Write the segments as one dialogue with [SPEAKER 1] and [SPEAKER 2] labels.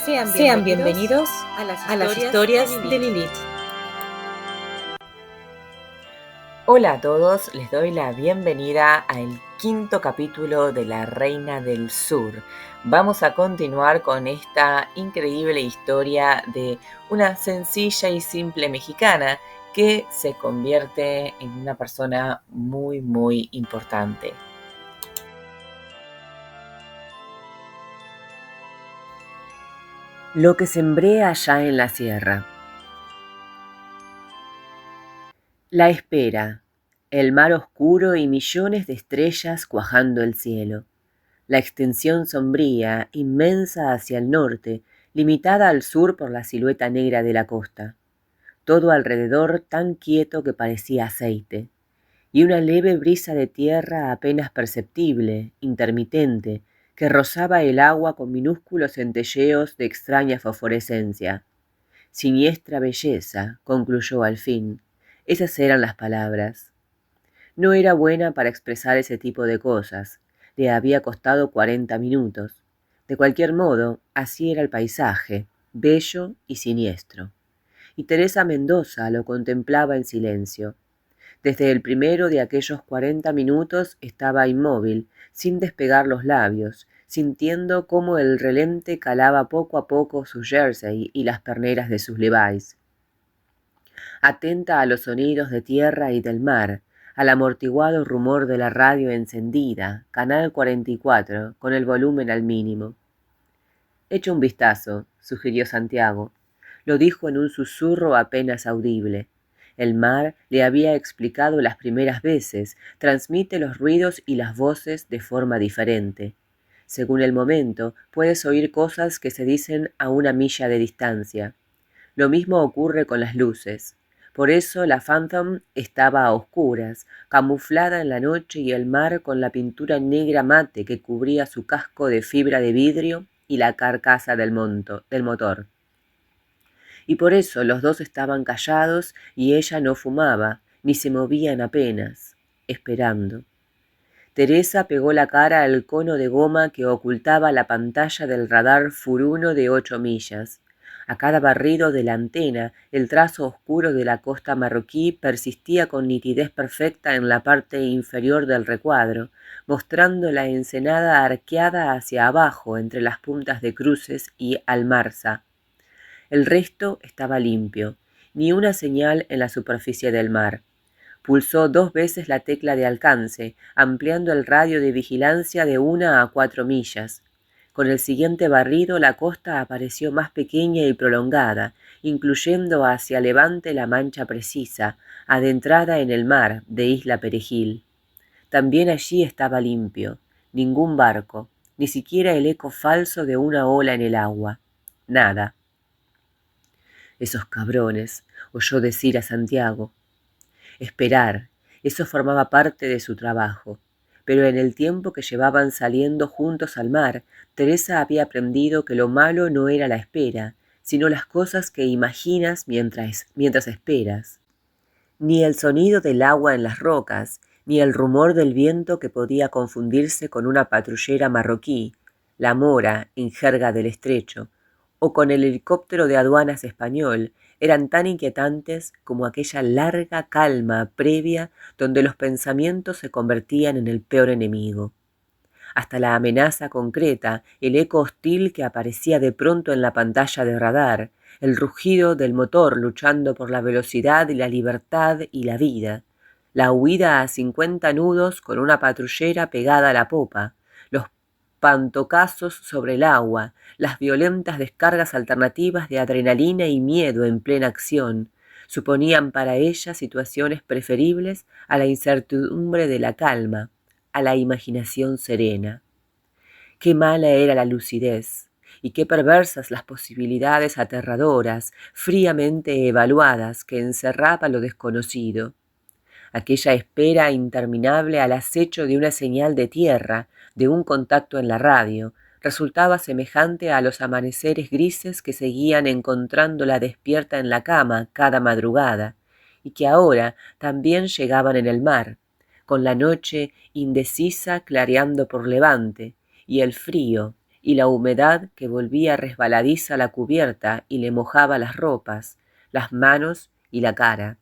[SPEAKER 1] Sean bienvenidos a las historias de Lilith. Hola a todos, les doy la bienvenida al quinto capítulo de La Reina del Sur. Vamos a continuar con esta increíble historia de una sencilla y simple mexicana que se convierte en una persona muy importante. Lo que sembré allá en la sierra. La espera, el mar oscuro y millones de estrellas cuajando el cielo. La extensión sombría, inmensa hacia el norte, limitada al sur por la silueta negra de la costa. Todo alrededor tan quieto que parecía aceite. Y una leve brisa de tierra apenas perceptible, intermitente, que rozaba el agua con minúsculos centelleos de extraña fosforescencia. Siniestra belleza, concluyó al fin. Esas eran las palabras. No era buena para expresar ese tipo de cosas. Le había costado 40 minutos. De cualquier modo, así era el paisaje, bello y siniestro. Y Teresa Mendoza lo contemplaba en silencio. Desde el primero de aquellos 40 minutos estaba inmóvil, sin despegar los labios, sintiendo cómo el relente calaba poco a poco su jersey y las perneras de sus levi's. Atenta a los sonidos de tierra y del mar, al amortiguado rumor de la radio encendida, Canal 44, con el volumen al mínimo. Echa un vistazo, sugirió Santiago. Lo dijo en un susurro apenas audible. El mar, le había explicado las primeras veces, transmite los ruidos y las voces de forma diferente. Según el momento, puedes oír cosas que se dicen a 1 milla de distancia. Lo mismo ocurre con las luces. Por eso la Phantom estaba a oscuras, camuflada en la noche y el mar con la pintura negra mate que cubría su casco de fibra de vidrio y la carcasa del motor. Y por eso los dos estaban callados y ella no fumaba, ni se movían apenas, esperando. Teresa pegó la cara al cono de goma que ocultaba la pantalla del radar Furuno de 8 millas. A cada barrido de la antena, el trazo oscuro de la costa marroquí persistía con nitidez perfecta en la parte inferior del recuadro, mostrando la ensenada arqueada hacia abajo entre las puntas de Cruces y Almarza. El resto estaba limpio, ni una señal en la superficie del mar. Pulsó 2 veces la tecla de alcance, ampliando el radio de vigilancia de 1 a 4 millas. Con el siguiente barrido la costa apareció más pequeña y prolongada, incluyendo hacia levante la mancha precisa, adentrada en el mar de Isla Perejil. También allí estaba limpio, ningún barco, ni siquiera el eco falso de una ola en el agua. Nada. Esos cabrones, oyó decir a Santiago. Esperar, eso formaba parte de su trabajo. Pero en el tiempo que llevaban saliendo juntos al mar, Teresa había aprendido que lo malo no era la espera, sino las cosas que imaginas mientras esperas. Ni el sonido del agua en las rocas, ni el rumor del viento que podía confundirse con una patrullera marroquí, la mora en jerga del estrecho, o con el helicóptero de aduanas español, eran tan inquietantes como aquella larga calma previa donde los pensamientos se convertían en el peor enemigo. Hasta la amenaza concreta, el eco hostil que aparecía de pronto en la pantalla de radar, el rugido del motor luchando por la velocidad y la libertad y la vida, la huida a 50 nudos con una patrullera pegada a la popa, los pantocazos sobre el agua, las violentas descargas alternativas de adrenalina y miedo en plena acción, suponían para ella situaciones preferibles a la incertidumbre de la calma, a la imaginación serena. Qué mala era la lucidez, y qué perversas las posibilidades aterradoras, fríamente evaluadas, que encerraba lo desconocido. Aquella espera interminable al acecho de una señal de tierra, de un contacto en la radio, resultaba semejante a los amaneceres grises que seguían encontrándola despierta en la cama cada madrugada, y que ahora también llegaban en el mar, con la noche indecisa clareando por levante, y el frío, y la humedad que volvía resbaladiza la cubierta y le mojaba las ropas, las manos y la cara.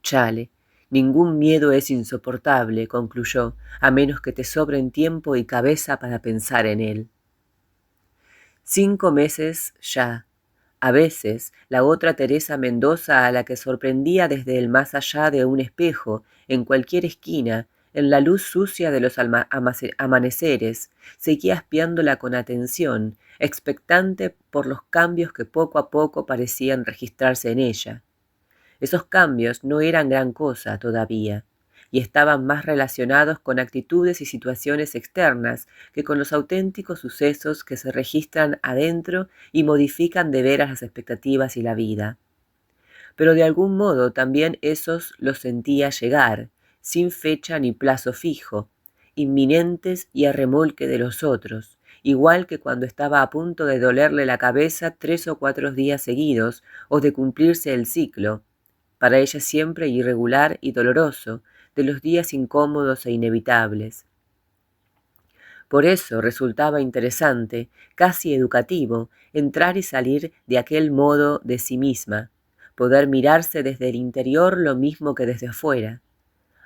[SPEAKER 1] Chale, ningún miedo es insoportable, concluyó, a menos que te sobren tiempo y cabeza para pensar en él. 5 meses ya. A veces, la otra Teresa Mendoza, a la que sorprendía desde el más allá de un espejo, en cualquier esquina, en la luz sucia de los amaneceres, seguía espiándola con atención, expectante por los cambios que poco a poco parecían registrarse en ella. Esos cambios no eran gran cosa todavía, y estaban más relacionados con actitudes y situaciones externas que con los auténticos sucesos que se registran adentro y modifican de veras las expectativas y la vida. Pero de algún modo también esos los sentía llegar, sin fecha ni plazo fijo, inminentes y a remolque de los otros, igual que cuando estaba a punto de dolerle la cabeza 3 o 4 días seguidos o de cumplirse el ciclo, para ella siempre irregular y doloroso, de los días incómodos e inevitables. Por eso resultaba interesante, casi educativo, entrar y salir de aquel modo de sí misma, poder mirarse desde el interior lo mismo que desde afuera.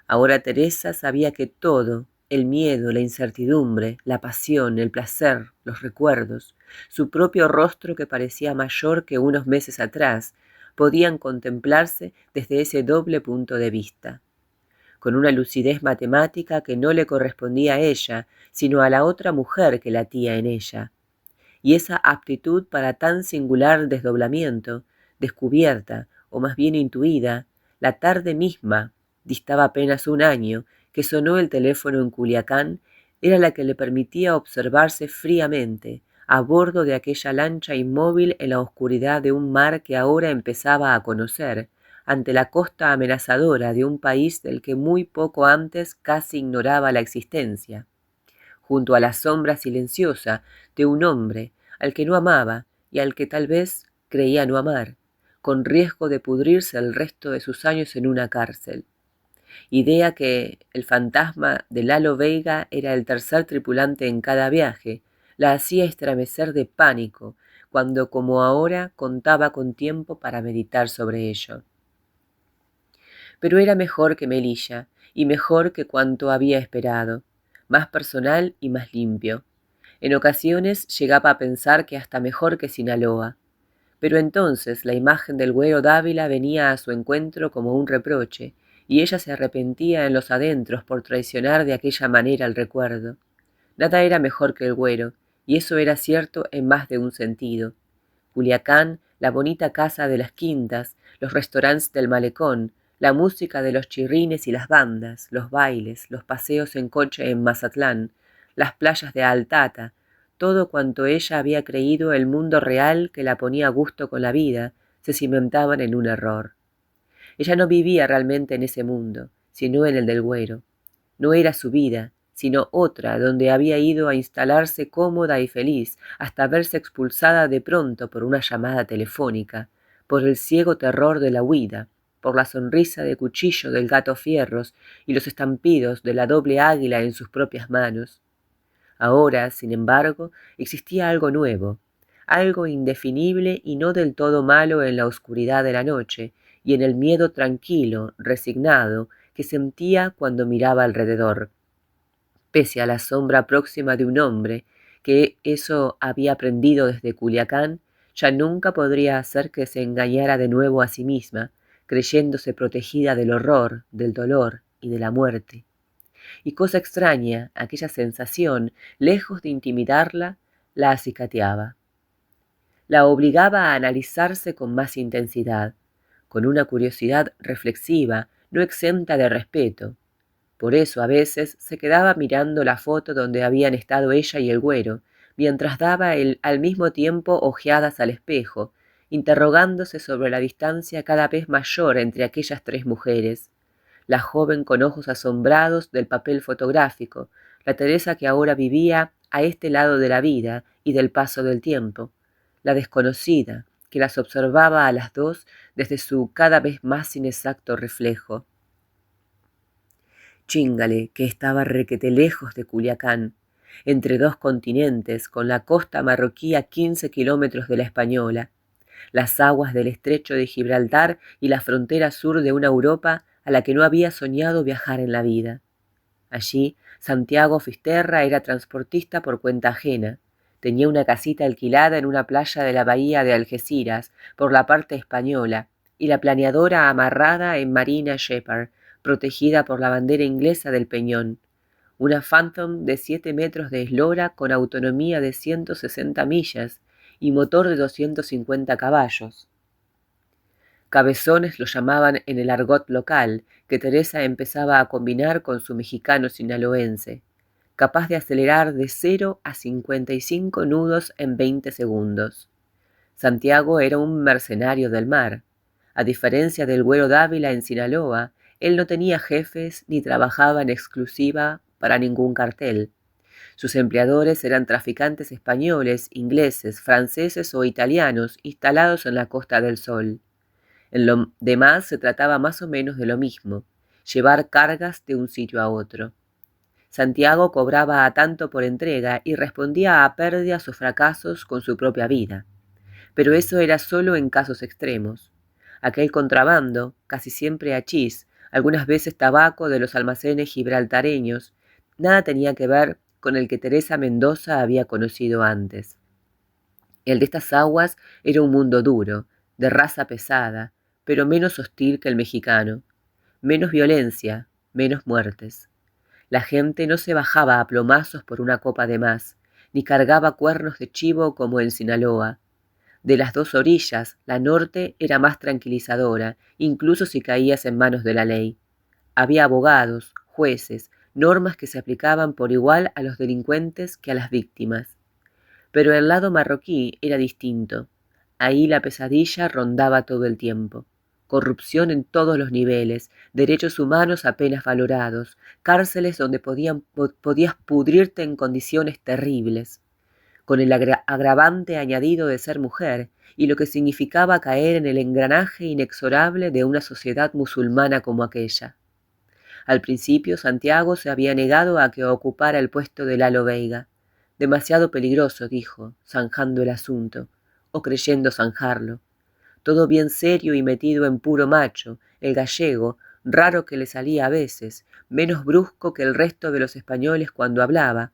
[SPEAKER 1] Ahora Teresa sabía que todo, el miedo, la incertidumbre, la pasión, el placer, los recuerdos, su propio rostro que parecía mayor que unos meses atrás, podían contemplarse desde ese doble punto de vista, con una lucidez matemática que no le correspondía a ella, sino a la otra mujer que latía en ella. Y esa aptitud para tan singular desdoblamiento, descubierta, o más bien intuida, la tarde misma, distaba apenas un año, que sonó el teléfono en Culiacán, era la que le permitía observarse fríamente, a bordo de aquella lancha inmóvil en la oscuridad de un mar que ahora empezaba a conocer, ante la costa amenazadora de un país del que muy poco antes casi ignoraba la existencia, junto a la sombra silenciosa de un hombre al que no amaba y al que tal vez creía no amar, con riesgo de pudrirse el resto de sus años en una cárcel. Idea que el fantasma de Lalo Veiga era el tercer tripulante en cada viaje, la hacía estremecer de pánico, cuando como ahora contaba con tiempo para meditar sobre ello. Pero era mejor que Melilla, y mejor que cuanto había esperado, más personal y más limpio. En ocasiones llegaba a pensar que hasta mejor que Sinaloa, pero entonces la imagen del güero Dávila venía a su encuentro como un reproche, y ella se arrepentía en los adentros por traicionar de aquella manera el recuerdo. Nada era mejor que el güero, y eso era cierto en más de un sentido. Culiacán, la bonita casa de las quintas, los restaurantes del malecón, la música de los chirrines y las bandas, los bailes, los paseos en coche en Mazatlán, las playas de Altata, todo cuanto ella había creído el mundo real que la ponía a gusto con la vida, se cimentaban en un error. Ella no vivía realmente en ese mundo, sino en el del güero. No era su vida, sino otra donde había ido a instalarse cómoda y feliz hasta verse expulsada de pronto por una llamada telefónica, por el ciego terror de la huida, por la sonrisa de cuchillo del gato Fierros y los estampidos de la doble águila en sus propias manos. Ahora, sin embargo, existía algo nuevo, algo indefinible y no del todo malo en la oscuridad de la noche y en el miedo tranquilo, resignado, que sentía cuando miraba alrededor. Pese a la sombra próxima de un hombre, que eso había aprendido desde Culiacán, ya nunca podría hacer que se engañara de nuevo a sí misma, creyéndose protegida del horror, del dolor y de la muerte. Y cosa extraña, aquella sensación, lejos de intimidarla, la acicateaba. La obligaba a analizarse con más intensidad, con una curiosidad reflexiva, no exenta de respeto. Por eso a veces se quedaba mirando la foto donde habían estado ella y el güero, mientras daba al mismo tiempo ojeadas al espejo, interrogándose sobre la distancia cada vez mayor entre aquellas tres mujeres. La joven con ojos asombrados del papel fotográfico, la Teresa que ahora vivía a este lado de la vida y del paso del tiempo, la desconocida, que las observaba a las dos desde su cada vez más inexacto reflejo. Chíngale, que estaba requete lejos de Culiacán. entre dos continentes, con la costa marroquí a 15 kilómetros de la española, las aguas del estrecho de Gibraltar y la frontera sur de una Europa a la que no había soñado viajar en la vida. Allí, Santiago Fisterra era transportista por cuenta ajena. Tenía una casita alquilada en una playa de la bahía de Algeciras, por la parte española, y la planeadora amarrada en Marina Shepherd, protegida por la bandera inglesa del Peñón. Una Phantom de 7 metros de eslora con autonomía de 160 millas y motor de 250 caballos. Cabezones lo llamaban en el argot local, que Teresa empezaba a combinar con su mexicano sinaloense, capaz de acelerar de 0 a 55 nudos en 20 segundos. Santiago era un mercenario del mar. A diferencia del Güero Dávila en Sinaloa, él no tenía jefes ni trabajaba en exclusiva para ningún cartel. Sus empleadores eran traficantes españoles, ingleses, franceses o italianos instalados en la Costa del Sol. En lo demás se trataba más o menos de lo mismo, llevar cargas de un sitio a otro. Santiago cobraba a tanto por entrega y respondía a pérdidas o fracasos con su propia vida. Pero eso era solo en casos extremos. Aquel contrabando, casi siempre hachís, algunas veces tabaco de los almacenes gibraltareños, nada tenía que ver con el que Teresa Mendoza había conocido antes. El de estas aguas era un mundo duro, de raza pesada, pero menos hostil que el mexicano, menos violencia, menos muertes. La gente no se bajaba a plomazos por una copa de más, ni cargaba cuernos de chivo como en Sinaloa. De las dos orillas, la norte era más tranquilizadora, incluso si caías en manos de la ley. Había abogados, jueces, normas que se aplicaban por igual a los delincuentes que a las víctimas. Pero el lado marroquí era distinto. Ahí la pesadilla rondaba todo el tiempo. Corrupción en todos los niveles, derechos humanos apenas valorados, cárceles donde podías pudrirte en condiciones terribles, con el agravante añadido de ser mujer y lo que significaba caer en el engranaje inexorable de una sociedad musulmana como aquella. Al principio Santiago se había negado a que ocupara el puesto de Lalo Veiga. Demasiado peligroso, dijo, zanjando el asunto, o creyendo zanjarlo. Todo bien serio y metido en puro macho, el gallego, raro que le salía a veces, menos brusco que el resto de los españoles cuando hablaba,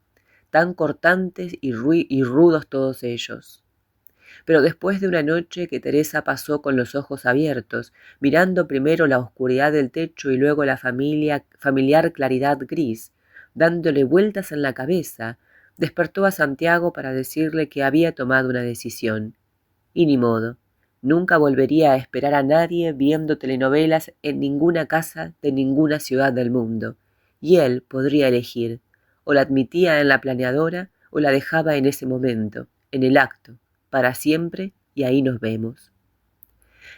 [SPEAKER 1] tan cortantes y rudos todos ellos. Pero después de una noche que Teresa pasó con los ojos abiertos, mirando primero la oscuridad del techo y luego la familiar claridad gris, dándole vueltas en la cabeza, despertó a Santiago para decirle que había tomado una decisión. Y ni modo, nunca volvería a esperar a nadie viendo telenovelas en ninguna casa de ninguna ciudad del mundo, y él podría elegir, o la admitía en la planeadora o la dejaba en ese momento, en el acto, para siempre, y ahí nos vemos.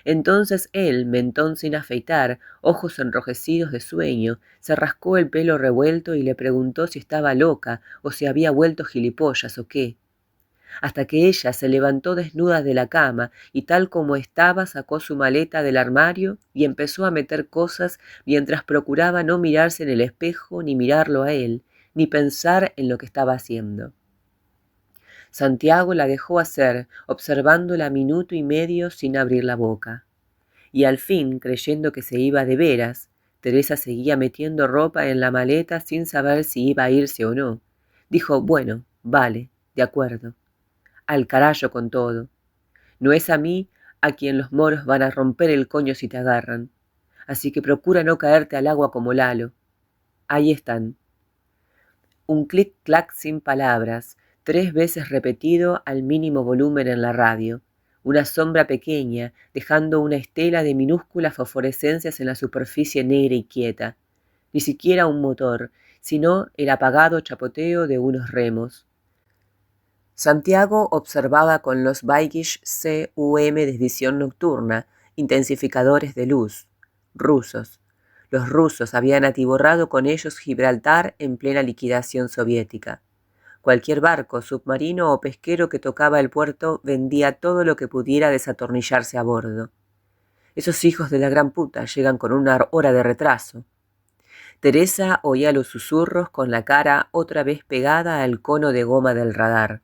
[SPEAKER 1] Entonces él, mentón sin afeitar, ojos enrojecidos de sueño, se rascó el pelo revuelto y le preguntó si estaba loca o si había vuelto gilipollas o qué. Hasta que ella se levantó desnuda de la cama y tal como estaba sacó su maleta del armario y empezó a meter cosas mientras procuraba no mirarse en el espejo ni mirarlo a él, ni pensar en lo que estaba haciendo. Santiago la dejó hacer, observándola minuto y medio sin abrir la boca. Y al fin, creyendo que se iba de veras, Teresa seguía metiendo ropa en la maleta sin saber si iba a irse o no. Dijo, bueno, vale, de acuerdo. Al carajo con todo. No es a mí a quien los moros van a romper el coño si te agarran. Así que procura no caerte al agua como Lalo. Ahí están. Un clic-clac sin palabras, 3 veces repetido al mínimo volumen en la radio. Una sombra pequeña, dejando una estela de minúsculas fosforescencias en la superficie negra y quieta. Ni siquiera un motor, sino el apagado chapoteo de unos remos. Santiago observaba con los Weigish CUM de visión nocturna, intensificadores de luz, rusos. Los rusos habían atiborrado con ellos Gibraltar en plena liquidación soviética. Cualquier barco, submarino o pesquero que tocaba el puerto vendía todo lo que pudiera desatornillarse a bordo. Esos hijos de la gran puta llegan con 1 hora de retraso. Teresa oía los susurros con la cara otra vez pegada al cono de goma del radar.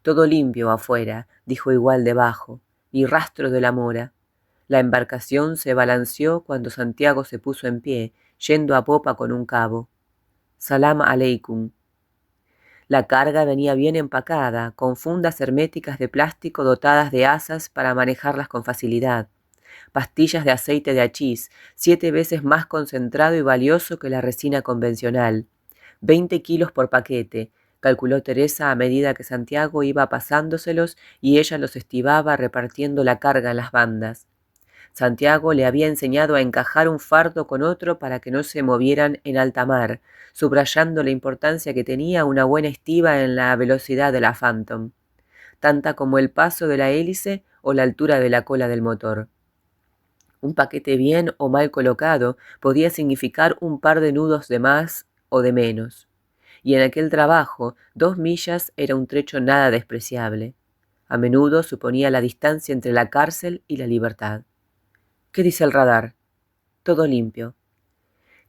[SPEAKER 1] Todo limpio afuera, dijo igual debajo, ni rastro de la mora. La embarcación se balanceó cuando Santiago se puso en pie, yendo a popa con un cabo. Salam aleikum. La carga venía bien empacada, con fundas herméticas de plástico dotadas de asas para manejarlas con facilidad. Pastillas de aceite de hachís, 7 veces más concentrado y valioso que la resina convencional. 20 kilos por paquete, calculó Teresa a medida que Santiago iba pasándoselos y ella los estibaba repartiendo la carga en las bandas. Santiago le había enseñado a encajar un fardo con otro para que no se movieran en alta mar, subrayando la importancia que tenía una buena estiba en la velocidad de la Phantom, tanta como el paso de la hélice o la altura de la cola del motor. Un paquete bien o mal colocado podía significar un par de nudos de más o de menos, y en aquel trabajo 2 millas era un trecho nada despreciable. A menudo suponía la distancia entre la cárcel y la libertad. ¿Qué dice el radar? Todo limpio.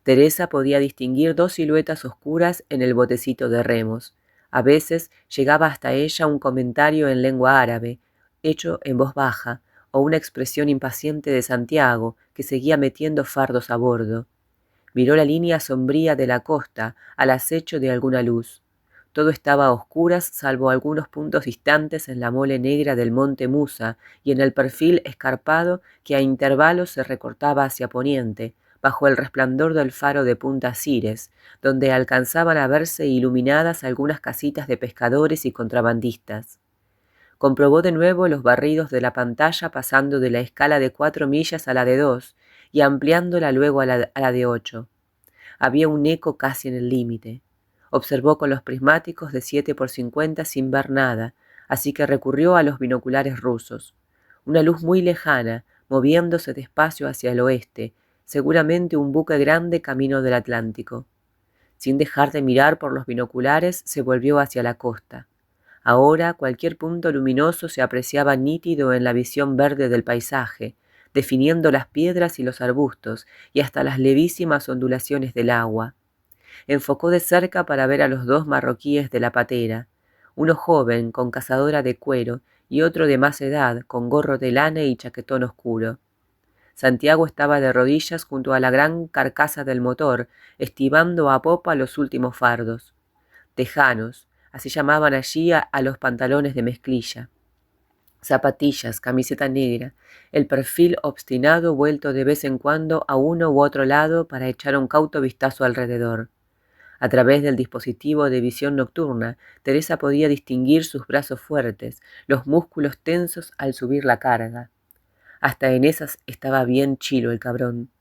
[SPEAKER 1] Teresa podía distinguir 2 siluetas oscuras en el botecito de remos. A veces llegaba hasta ella un comentario en lengua árabe, hecho en voz baja, o una expresión impaciente de Santiago, que seguía metiendo fardos a bordo. Miró la línea sombría de la costa, al acecho de alguna luz. Todo estaba a oscuras, salvo algunos puntos distantes en la mole negra del monte Musa y en el perfil escarpado que a intervalos se recortaba hacia poniente, bajo el resplandor del faro de Punta Cires, donde alcanzaban a verse iluminadas algunas casitas de pescadores y contrabandistas. Comprobó de nuevo los barridos de la pantalla pasando de la escala de 4 millas a la de 2 y ampliándola luego a la de 8. Había un eco casi en el límite. Observó con los prismáticos de 7x50 sin ver nada, así que recurrió a los binoculares rusos. Una luz muy lejana, moviéndose despacio hacia el oeste, seguramente un buque grande camino del Atlántico. Sin dejar de mirar por los binoculares, se volvió hacia la costa. Ahora cualquier punto luminoso se apreciaba nítido en la visión verde del paisaje, definiendo las piedras y los arbustos y hasta las levísimas ondulaciones del agua. Enfocó de cerca para ver a los 2 marroquíes de la patera, uno joven con cazadora de cuero y otro de más edad con gorro de lana y chaquetón oscuro. Santiago estaba de rodillas junto a la gran carcasa del motor, estibando a popa los últimos fardos. Tejanos, así llamaban allí a los pantalones de mezclilla. Zapatillas, camiseta negra, el perfil obstinado vuelto de vez en cuando a uno u otro lado para echar un cauto vistazo alrededor. A través del dispositivo de visión nocturna, Teresa podía distinguir sus brazos fuertes, los músculos tensos al subir la carga. Hasta en esas estaba bien chilo el cabrón.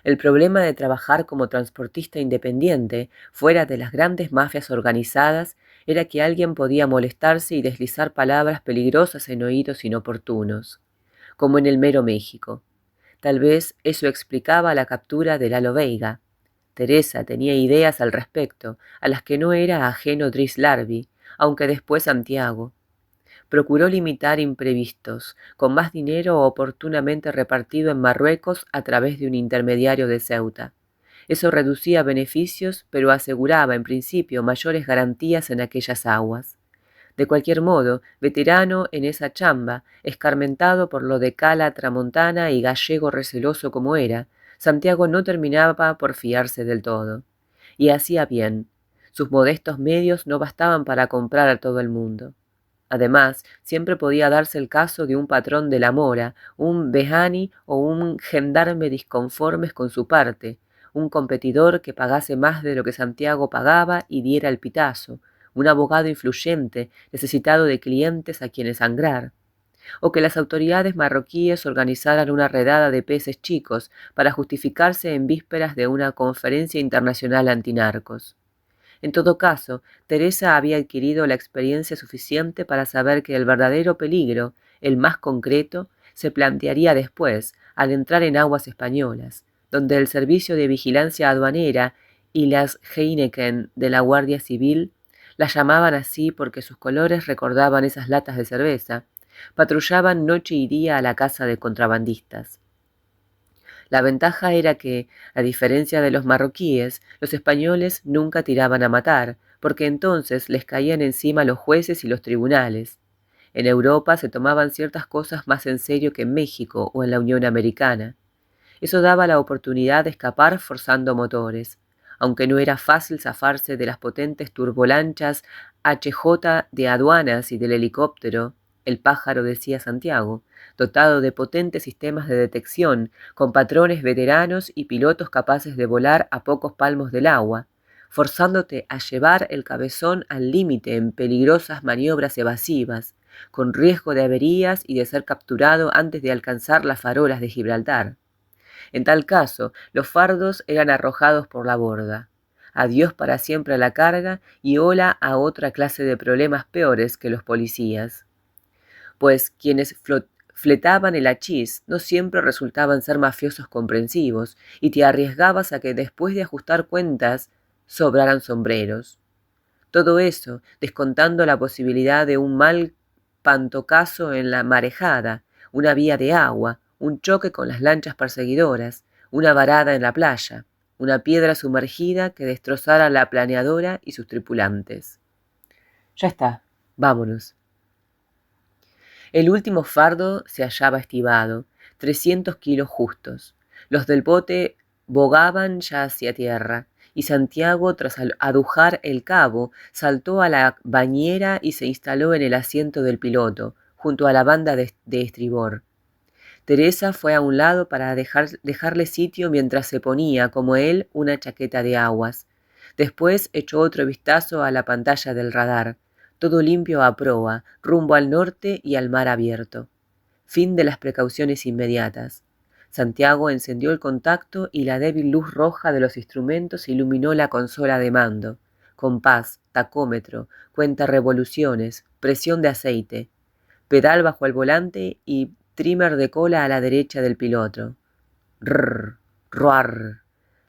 [SPEAKER 1] El problema de trabajar como transportista independiente, fuera de las grandes mafias organizadas, era que alguien podía molestarse y deslizar palabras peligrosas en oídos inoportunos, como en el mero México. Tal vez eso explicaba la captura de Lalo Veiga. Teresa tenía ideas al respecto, a las que no era ajeno Driss Larby, aunque después Santiago. Procuró limitar imprevistos, con más dinero oportunamente repartido en Marruecos a través de un intermediario de Ceuta. Eso reducía beneficios, pero aseguraba en principio mayores garantías en aquellas aguas. De cualquier modo, veterano en esa chamba, escarmentado por lo de cala tramontana y gallego receloso como era, Santiago no terminaba por fiarse del todo. Y hacía bien. Sus modestos medios no bastaban para comprar a todo el mundo. Además, siempre podía darse el caso de un patrón de la mora, un behani o un gendarme disconformes con su parte, un competidor que pagase más de lo que Santiago pagaba y diera el pitazo, un abogado influyente necesitado de clientes a quienes sangrar, o que las autoridades marroquíes organizaran una redada de peces chicos para justificarse en vísperas de una conferencia internacional antinarcos. En todo caso, Teresa había adquirido la experiencia suficiente para saber que el verdadero peligro, el más concreto, se plantearía después, al entrar en aguas españolas, donde el servicio de vigilancia aduanera y las Heineken de la Guardia Civil, las llamaban así porque sus colores recordaban esas latas de cerveza, patrullaban noche y día a la caza de contrabandistas. La ventaja era que, a diferencia de los marroquíes, los españoles nunca tiraban a matar, porque entonces les caían encima los jueces y los tribunales. En Europa se tomaban ciertas cosas más en serio que en México o en la Unión Americana. Eso daba la oportunidad de escapar forzando motores, aunque no era fácil zafarse de las potentes turbolanchas HJ de aduanas y del helicóptero, el pájaro, decía Santiago, dotado de potentes sistemas de detección, con patrones veteranos y pilotos capaces de volar a pocos palmos del agua, forzándote a llevar el cabezón al límite en peligrosas maniobras evasivas, con riesgo de averías y de ser capturado antes de alcanzar las farolas de Gibraltar. En tal caso, los fardos eran arrojados por la borda. Adiós para siempre a la carga y hola a otra clase de problemas peores que los policías. Pues quienes fletaban el hachís no siempre resultaban ser mafiosos comprensivos y te arriesgabas a que después de ajustar cuentas sobraran sombreros. Todo eso descontando la posibilidad de un mal pantocazo en la marejada, una vía de agua, un choque con las lanchas perseguidoras, una varada en la playa, una piedra sumergida que destrozara la planeadora y sus tripulantes. Ya está, vámonos. El último fardo se hallaba estibado, 300 kilos justos. Los del bote bogaban ya hacia tierra, y Santiago, tras adujar el cabo, saltó a la bañera y se instaló en el asiento del piloto, junto a la banda de estribor. Teresa fue a un lado para dejarle sitio mientras se ponía, como él, una chaqueta de aguas. Después echó otro vistazo a la pantalla del radar. Todo limpio a proa, rumbo al norte y al mar abierto. Fin de las precauciones inmediatas. Santiago encendió el contacto y la débil luz roja de los instrumentos iluminó la consola de mando. Compás, tacómetro, cuenta revoluciones, presión de aceite. Pedal bajo el volante y trimmer de cola a la derecha del piloto. Rrr, ruar.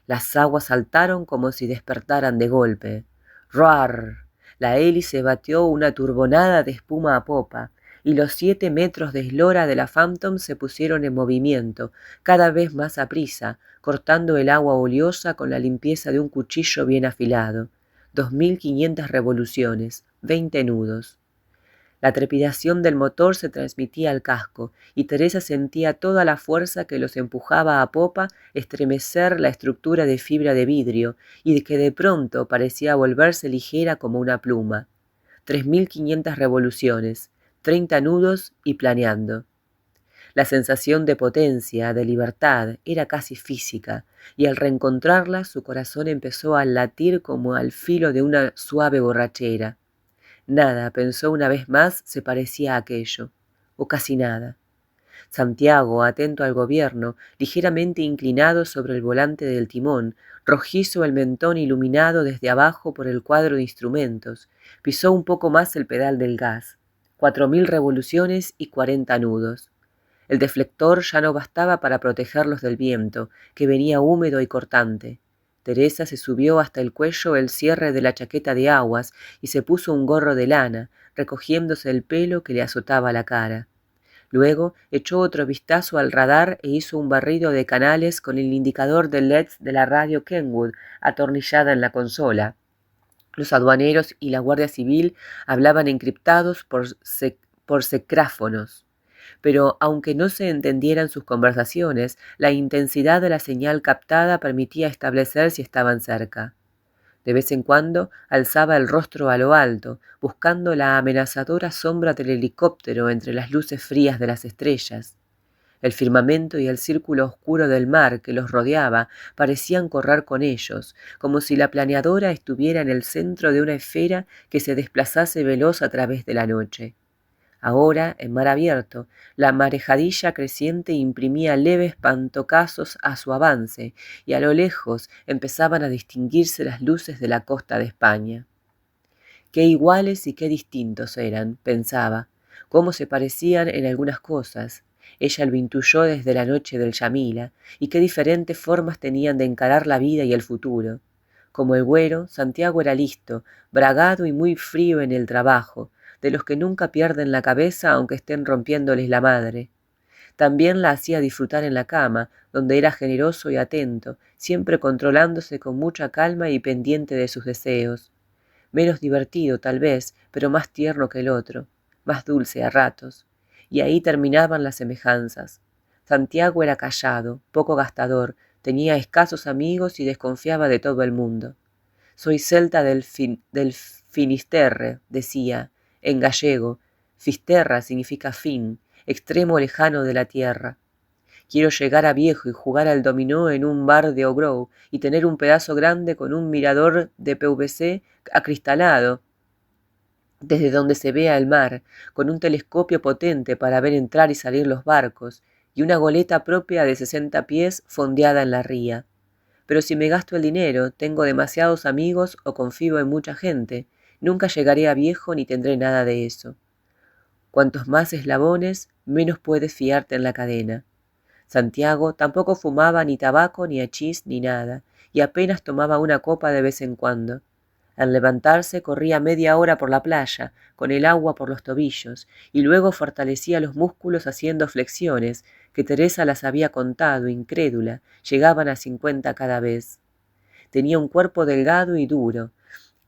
[SPEAKER 1] Las aguas saltaron como si despertaran de golpe. Ruar. La hélice batió una turbonada de espuma a popa, y los 7 metros de eslora de la Phantom se pusieron en movimiento, cada vez más aprisa, cortando el agua oleosa con la limpieza de un cuchillo bien afilado. 2500 revoluciones, 20 nudos. La trepidación del motor se transmitía al casco, y Teresa sentía toda la fuerza que los empujaba a popa estremecer la estructura de fibra de vidrio, y que de pronto parecía volverse ligera como una pluma. 3500 revoluciones, 30 nudos y planeando. La sensación de potencia, de libertad, era casi física, y al reencontrarla su corazón empezó a latir como al filo de una suave borrachera. Nada, pensó una vez más, se parecía a aquello, o casi nada. Santiago, atento al gobierno, ligeramente inclinado sobre el volante del timón, rojizo el mentón iluminado desde abajo por el cuadro de instrumentos, pisó un poco más el pedal del gas. 4000 revoluciones y 40 nudos. El deflector ya no bastaba para protegerlos del viento, que venía húmedo y cortante. Teresa se subió hasta el cuello el cierre de la chaqueta de aguas y se puso un gorro de lana, recogiéndose el pelo que le azotaba la cara. Luego echó otro vistazo al radar e hizo un barrido de canales con el indicador de LEDs de la radio Kenwood atornillada en la consola. Los aduaneros y la Guardia Civil hablaban encriptados por secráfonos. Pero aunque no se entendieran sus conversaciones, la intensidad de la señal captada permitía establecer si estaban cerca. De vez en cuando alzaba el rostro a lo alto, buscando la amenazadora sombra del helicóptero entre las luces frías de las estrellas. El firmamento y el círculo oscuro del mar que los rodeaba parecían correr con ellos, como si la planeadora estuviera en el centro de una esfera que se desplazase veloz a través de la noche. Ahora, en mar abierto, la marejadilla creciente imprimía leves pantocazos a su avance, y a lo lejos empezaban a distinguirse las luces de la costa de España. Qué iguales y qué distintos eran, pensaba, cómo se parecían en algunas cosas. Ella lo intuyó desde la noche del Yamila, y qué diferentes formas tenían de encarar la vida y el futuro. Como el güero, Santiago era listo, bragado y muy frío en el trabajo, de los que nunca pierden la cabeza aunque estén rompiéndoles la madre. También la hacía disfrutar en la cama, donde era generoso y atento, siempre controlándose con mucha calma y pendiente de sus deseos. Menos divertido, tal vez, pero más tierno que el otro, más dulce a ratos. Y ahí terminaban las semejanzas. Santiago era callado, poco gastador, tenía escasos amigos y desconfiaba de todo el mundo. Soy celta del Finisterre, decía, en gallego. Fisterra significa fin, extremo lejano de la tierra. Quiero llegar a viejo y jugar al dominó en un bar de Ogrove y tener un pedazo grande con un mirador de PVC acristalado desde donde se vea el mar, con un telescopio potente para ver entrar y salir los barcos, y una goleta propia de 60 pies fondeada en la ría. Pero si me gasto el dinero, tengo demasiados amigos o confío en mucha gente, nunca llegaré a viejo ni tendré nada de eso. Cuantos más eslabones, menos puedes fiarte en la cadena. Santiago tampoco fumaba ni tabaco ni hachís ni nada, y apenas tomaba una copa de vez en cuando. Al levantarse corría media hora por la playa, con el agua por los tobillos, y luego fortalecía los músculos haciendo flexiones, que Teresa las había contado, incrédula, llegaban a 50 cada vez. Tenía un cuerpo delgado y duro,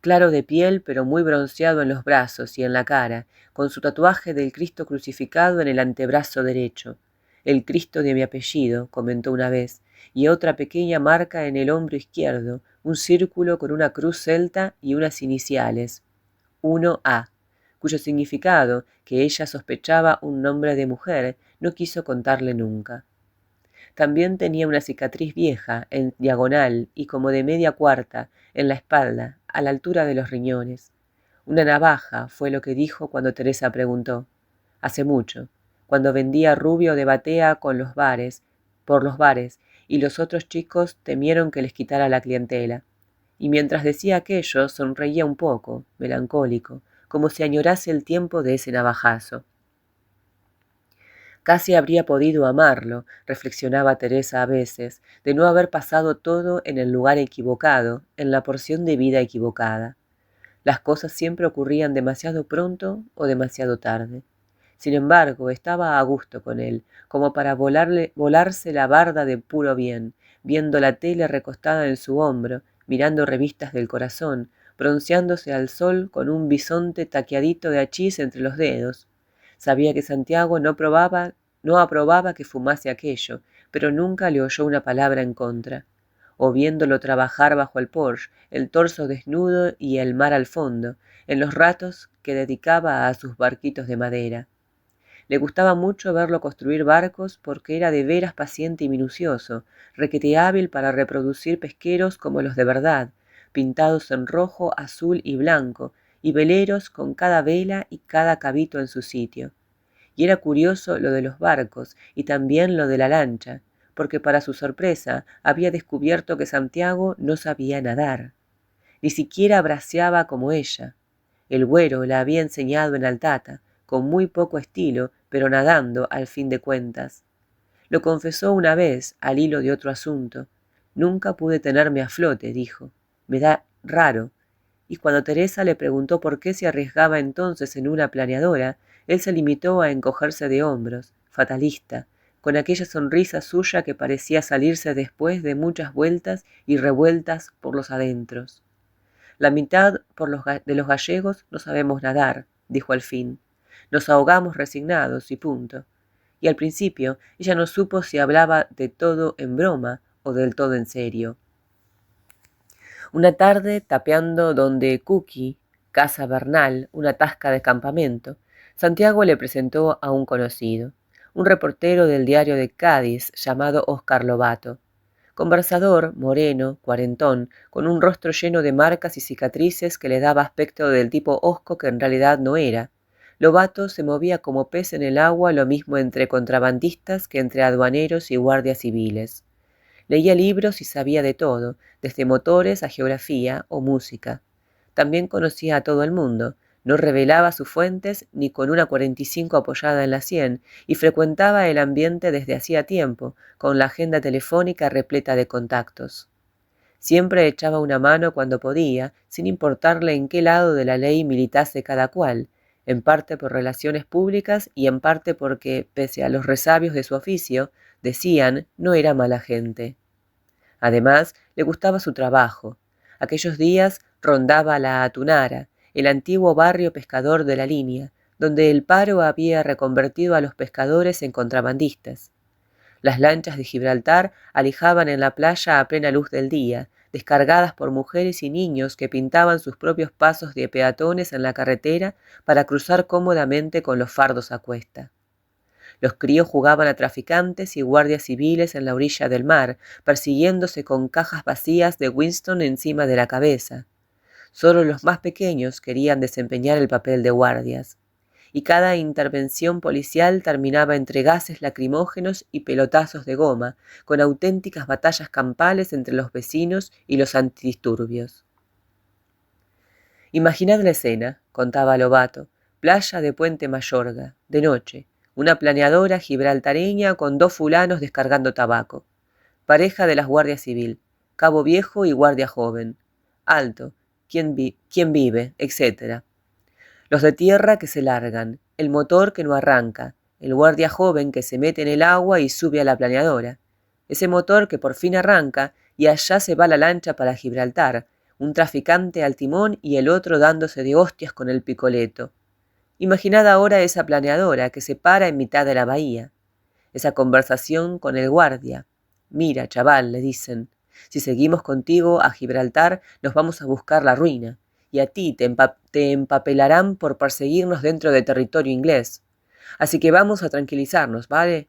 [SPEAKER 1] claro de piel pero muy bronceado en los brazos y en la cara, con su tatuaje del Cristo crucificado en el antebrazo derecho. El Cristo de mi apellido, comentó una vez, y otra pequeña marca en el hombro izquierdo, un círculo con una cruz celta y unas iniciales, 1A, cuyo significado, que ella sospechaba un nombre de mujer, no quiso contarle nunca. También tenía una cicatriz vieja, en diagonal y como de media cuarta, en la espalda, a la altura de los riñones. Una navaja fue lo que dijo cuando Teresa preguntó. Hace mucho, cuando vendía rubio de batea por los bares, y los otros chicos temieron que les quitara la clientela. Y mientras decía aquello, sonreía un poco, melancólico, como si añorase el tiempo de ese navajazo. Casi habría podido amarlo, reflexionaba Teresa a veces, de no haber pasado todo en el lugar equivocado, en la porción de vida equivocada. Las cosas siempre ocurrían demasiado pronto o demasiado tarde. Sin embargo, estaba a gusto con él, como para volarse la barda de puro bien, viendo la tele recostada en su hombro, mirando revistas del corazón, bronceándose al sol con un bisonte taqueadito de hachís entre los dedos. Sabía que Santiago no aprobaba que fumase aquello, pero nunca le oyó una palabra en contra. O viéndolo trabajar bajo el Porsche, el torso desnudo y el mar al fondo, en los ratos que dedicaba a sus barquitos de madera. Le gustaba mucho verlo construir barcos porque era de veras paciente y minucioso, requete hábil para reproducir pesqueros como los de verdad, pintados en rojo, azul y blanco, y veleros con cada vela y cada cabito en su sitio. Y era curioso lo de los barcos y también lo de la lancha, porque para su sorpresa había descubierto que Santiago no sabía nadar. Ni siquiera braceaba como ella. El güero la había enseñado en Altata, con muy poco estilo, pero nadando al fin de cuentas. Lo confesó una vez, al hilo de otro asunto. Nunca pude tenerme a flote, dijo. Me da raro. Y cuando Teresa le preguntó por qué se arriesgaba entonces en una planeadora, él se limitó a encogerse de hombros, fatalista, con aquella sonrisa suya que parecía salirse después de muchas vueltas y revueltas por los adentros. La mitad de los gallegos no sabemos nadar, dijo al fin. Nos ahogamos resignados y punto. Y al principio ella no supo si hablaba de todo en broma o del todo en serio. Una tarde, tapeando donde Cookie, casa Bernal, una tasca de campamento, Santiago le presentó a un conocido, un reportero del diario de Cádiz llamado Óscar Lobato. Conversador, moreno, cuarentón, con un rostro lleno de marcas y cicatrices que le daba aspecto del tipo hosco que en realidad no era. Lobato se movía como pez en el agua, lo mismo entre contrabandistas que entre aduaneros y guardias civiles. Leía libros y sabía de todo, desde motores a geografía o música. También conocía a todo el mundo, no revelaba sus fuentes ni con una 45 apoyada en la 100 y frecuentaba el ambiente desde hacía tiempo, con la agenda telefónica repleta de contactos. Siempre echaba una mano cuando podía, sin importarle en qué lado de la ley militase cada cual. en parte por relaciones públicas y en parte porque, pese a los resabios de su oficio, decían, no era mala gente. Además, le gustaba su trabajo. Aquellos días rondaba la Atunara, el antiguo barrio pescador de la línea, donde el paro había reconvertido a los pescadores en contrabandistas. Las lanchas de Gibraltar alejaban en la playa a plena luz del día, descargadas por mujeres y niños que pintaban sus propios pasos de peatones en la carretera para cruzar cómodamente con los fardos a cuesta. Los críos jugaban a traficantes y guardias civiles en la orilla del mar, persiguiéndose con cajas vacías de Winston encima de la cabeza. Solo los más pequeños querían desempeñar el papel de guardias, y cada intervención policial terminaba entre gases lacrimógenos y pelotazos de goma, con auténticas batallas campales entre los vecinos y los antidisturbios. Imaginad la escena, contaba Lobato, playa de Puente Mayorga, de noche, una planeadora gibraltareña con 2 fulanos descargando tabaco, pareja de las guardias civil, cabo viejo y guardia joven, alto, quién vive, etc. Los de tierra que se largan, el motor que no arranca, el guardia joven que se mete en el agua y sube a la planeadora, ese motor que por fin arranca y allá se va la lancha para Gibraltar, un traficante al timón y el otro dándose de hostias con el picoleto. Imaginad ahora esa planeadora que se para en mitad de la bahía, esa conversación con el guardia. Mira, chaval, le dicen, si seguimos contigo a Gibraltar nos vamos a buscar la ruina, y a ti te empapelarán por perseguirnos dentro de territorio inglés. Así que vamos a tranquilizarnos, ¿vale?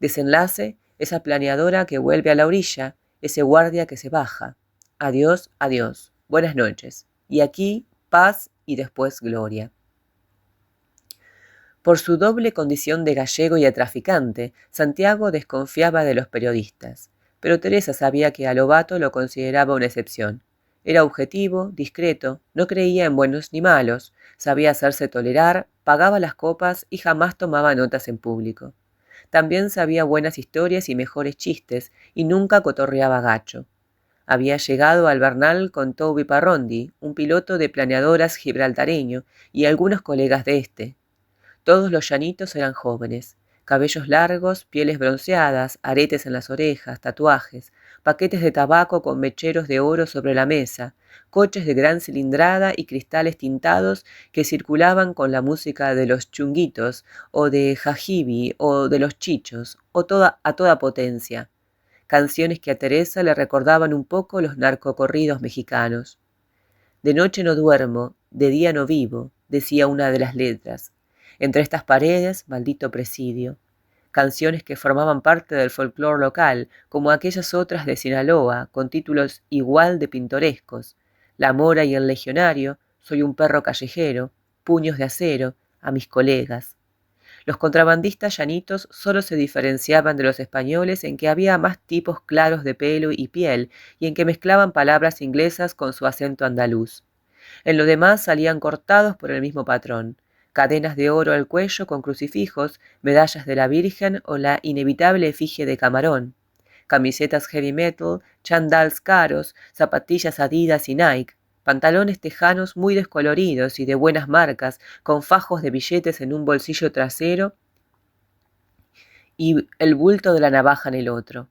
[SPEAKER 1] Desenlace, esa planeadora que vuelve a la orilla, ese guardia que se baja. Adiós, adiós, buenas noches. Y aquí, paz y después gloria. Por su doble condición de gallego y de traficante, Santiago desconfiaba de los periodistas, pero Teresa sabía que a Lobato lo consideraba una excepción. Era objetivo, discreto, no creía en buenos ni malos, sabía hacerse tolerar, pagaba las copas y jamás tomaba notas en público. También sabía buenas historias y mejores chistes, y nunca cotorreaba gacho. Había llegado al Bernal con Toby Parrondi, un piloto de planeadoras gibraltareño, y algunos colegas de este. Todos los llanitos eran jóvenes, cabellos largos, pieles bronceadas, aretes en las orejas, tatuajes, paquetes de tabaco con mecheros de oro sobre la mesa, coches de gran cilindrada y cristales tintados que circulaban con la música de los chunguitos o de Jajibi o de los chichos, a toda potencia. Canciones que a Teresa le recordaban un poco los narcocorridos mexicanos. De noche no duermo, de día no vivo, decía una de las letras. Entre estas paredes, maldito presidio. Canciones que formaban parte del folclore local, como aquellas otras de Sinaloa, con títulos igual de pintorescos. La Mora y el Legionario, Soy un perro callejero, Puños de acero, A mis colegas. Los contrabandistas llanitos solo se diferenciaban de los españoles en que había más tipos claros de pelo y piel y en que mezclaban palabras inglesas con su acento andaluz. En lo demás salían cortados por el mismo patrón. Cadenas de oro al cuello con crucifijos, medallas de la Virgen o la inevitable efigie de Camarón. Camisetas heavy metal, chandals caros, zapatillas Adidas y Nike, pantalones tejanos muy descoloridos y de buenas marcas, con fajos de billetes en un bolsillo trasero y el bulto de la navaja en el otro.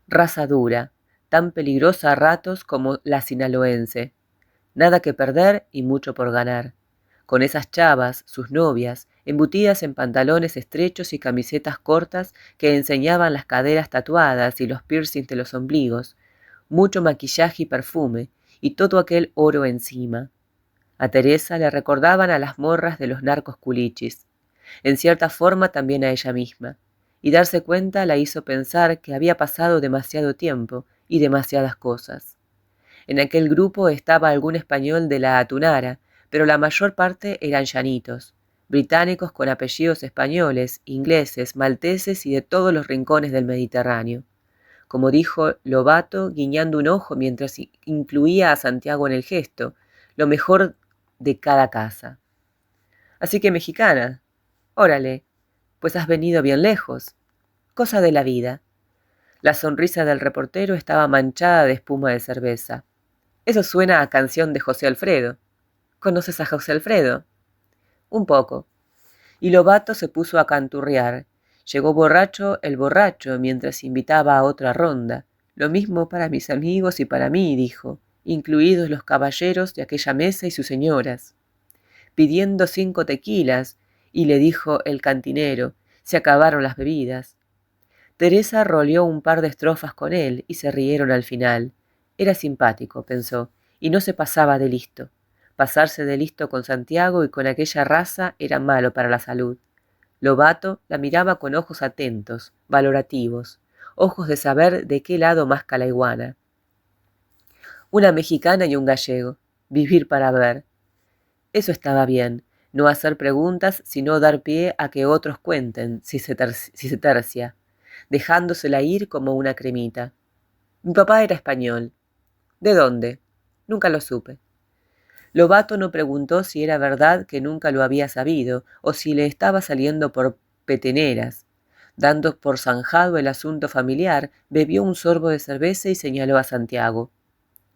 [SPEAKER 1] Raza dura, tan peligrosa a ratos como la sinaloense. Nada que perder y mucho por ganar. Con esas chavas, sus novias, embutidas en pantalones estrechos y camisetas cortas que enseñaban las caderas tatuadas y los piercings de los ombligos, mucho maquillaje y perfume, y todo aquel oro encima. A Teresa le recordaban a las morras de los narcos culichis, en cierta forma también a ella misma, y darse cuenta la hizo pensar que había pasado demasiado tiempo y demasiadas cosas. En aquel grupo estaba algún español de la Atunara, pero la mayor parte eran llanitos, británicos con apellidos españoles, ingleses, malteses y de todos los rincones del Mediterráneo. Como dijo Lobato, guiñando un ojo mientras incluía a Santiago en el gesto, lo mejor de cada casa. Así que mexicana, órale, pues has venido bien lejos. Cosa de la vida. La sonrisa del reportero estaba manchada de espuma de cerveza. Eso suena a canción de José Alfredo. ¿Conoces a José Alfredo? Un poco. Y Lobato se puso a canturrear. Llegó borracho el borracho mientras invitaba a otra ronda. Lo mismo para mis amigos y para mí, dijo, incluidos los caballeros de aquella mesa y sus señoras. Pidiendo 5 tequilas, y le dijo el cantinero, se acabaron las bebidas. Teresa roleó un par de estrofas con él y se rieron al final. Era simpático, pensó, y no se pasaba de listo. Pasarse de listo con Santiago y con aquella raza era malo para la salud. Lobato la miraba con ojos atentos, valorativos, ojos de saber de qué lado masca la iguana. Una mexicana y un gallego, vivir para ver. Eso estaba bien, no hacer preguntas, sino dar pie a que otros cuenten, si se tercia, dejándosela ir como una cremita. Mi papá era español. ¿De dónde? Nunca lo supe. Lobato no preguntó si era verdad que nunca lo había sabido o si le estaba saliendo por peteneras. Dando por zanjado el asunto familiar, bebió un sorbo de cerveza y señaló a Santiago.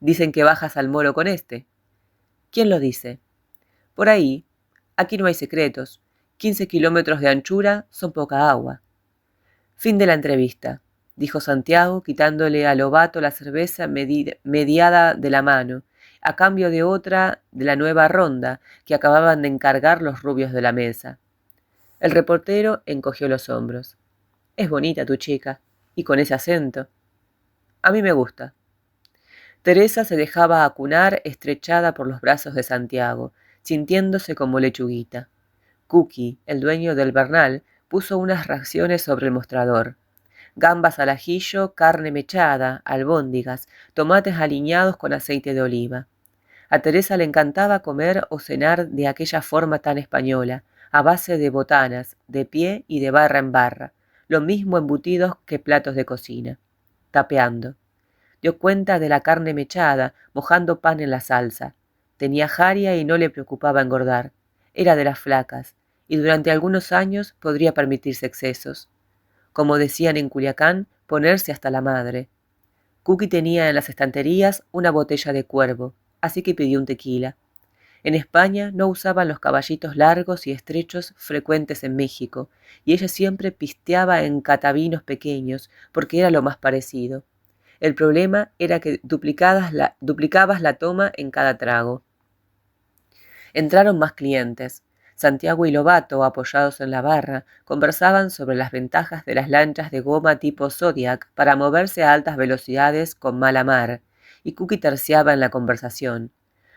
[SPEAKER 1] Dicen que bajas al moro con este. ¿Quién lo dice? Por ahí. Aquí no hay secretos. 15 kilómetros de anchura son poca agua. Fin de la entrevista, dijo Santiago, quitándole a Lobato la cerveza mediada de la mano, a cambio de otra de la nueva ronda que acababan de encargar los rubios de la mesa. El reportero encogió los hombros. Es bonita tu chica, y con ese acento. A mí me gusta. Teresa se dejaba acunar estrechada por los brazos de Santiago, sintiéndose como lechuguita. Cookie, el dueño del Bernal, puso unas raciones sobre el mostrador. Gambas al ajillo, carne mechada, albóndigas, tomates aliñados con aceite de oliva. A Teresa le encantaba comer o cenar de aquella forma tan española, a base de botanas, de pie y de barra en barra, lo mismo embutidos que platos de cocina. Tapeando. Dio cuenta de la carne mechada, mojando pan en la salsa. Tenía jaria y no le preocupaba engordar. Era de las flacas, y durante algunos años podría permitirse excesos. Como decían en Culiacán, ponerse hasta la madre. Cookie tenía en las estanterías una botella de cuervo, así que pidió un tequila. En España no usaban los caballitos largos y estrechos frecuentes en México, y ella siempre pisteaba en catavinos pequeños, porque era lo más parecido. El problema era que duplicabas la toma en cada trago. Entraron más clientes. Santiago y Lobato, apoyados en la barra, conversaban sobre las ventajas de las lanchas de goma tipo Zodiac para moverse a altas velocidades con mala mar, y Cookie terciaba en la conversación.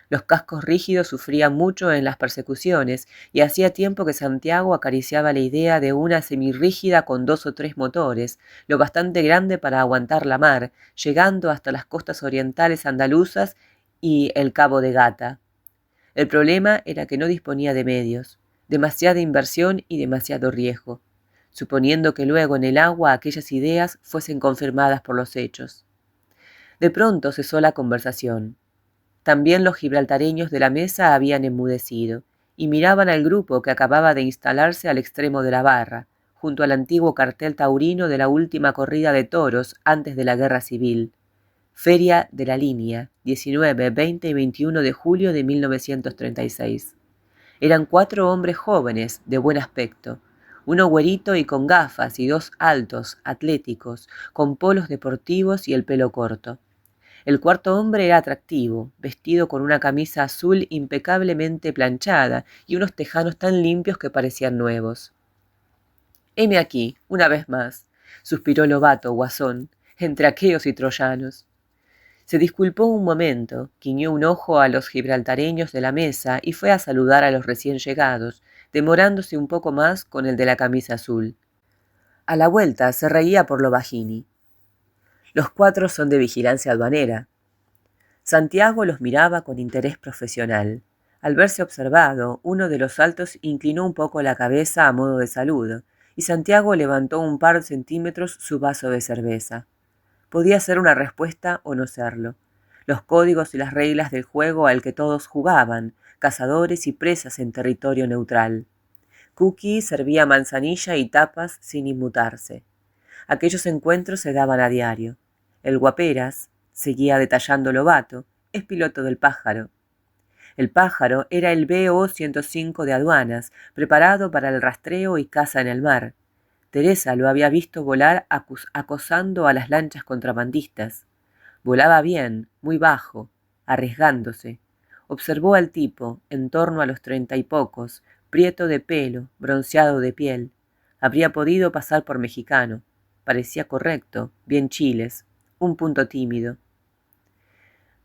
[SPEAKER 1] Los cascos rígidos sufrían mucho en las persecuciones, y hacía tiempo que Santiago acariciaba la idea de una semirrígida con 2 o 3 motores, lo bastante grande para aguantar la mar, llegando hasta las costas orientales andaluzas y el Cabo de Gata. El problema era que no disponía de medios, demasiada inversión y demasiado riesgo, suponiendo que luego en el agua aquellas ideas fuesen confirmadas por los hechos. De pronto cesó la conversación. También los gibraltareños de la mesa habían enmudecido, y miraban al grupo que acababa de instalarse al extremo de la barra, junto al antiguo cartel taurino de la última corrida de toros antes de la Guerra Civil. Feria de la Línea, 19, 20 y 21 de julio de 1936. Eran 4 hombres jóvenes, de buen aspecto, uno güerito y con gafas y 2 altos, atléticos, con polos deportivos y el pelo corto. El cuarto hombre era atractivo, vestido con una camisa azul impecablemente planchada y unos tejanos tan limpios que parecían nuevos. «Heme aquí, una vez más», suspiró Lobato, guasón, entre aqueos y troyanos. Se disculpó un momento, guiñó un ojo a los gibraltareños de la mesa y fue a saludar a los recién llegados, demorándose un poco más con el de la camisa azul. A la vuelta se reía por lo bajini. «Los 4 son de vigilancia aduanera». Santiago los miraba con interés profesional. Al verse observado, uno de los altos inclinó un poco la cabeza a modo de saludo, y Santiago levantó un par de centímetros su vaso de cerveza. Podía ser una respuesta o no serlo. Los códigos y las reglas del juego al que todos jugaban, cazadores y presas en territorio neutral. Cookie servía manzanilla y tapas sin inmutarse. Aquellos encuentros se daban a diario. El guaperas, seguía detallando Lobato, es piloto del Pájaro. El pájaro era el BO-105 de aduanas, preparado para el rastreo y caza en el mar. Teresa lo había visto volar acosando a las lanchas contrabandistas. Volaba bien, muy bajo, arriesgándose. Observó al tipo, en torno a los 30 y pocos, prieto de pelo, bronceado de piel. Habría podido pasar por mexicano. Parecía correcto, bien chiles, un punto tímido.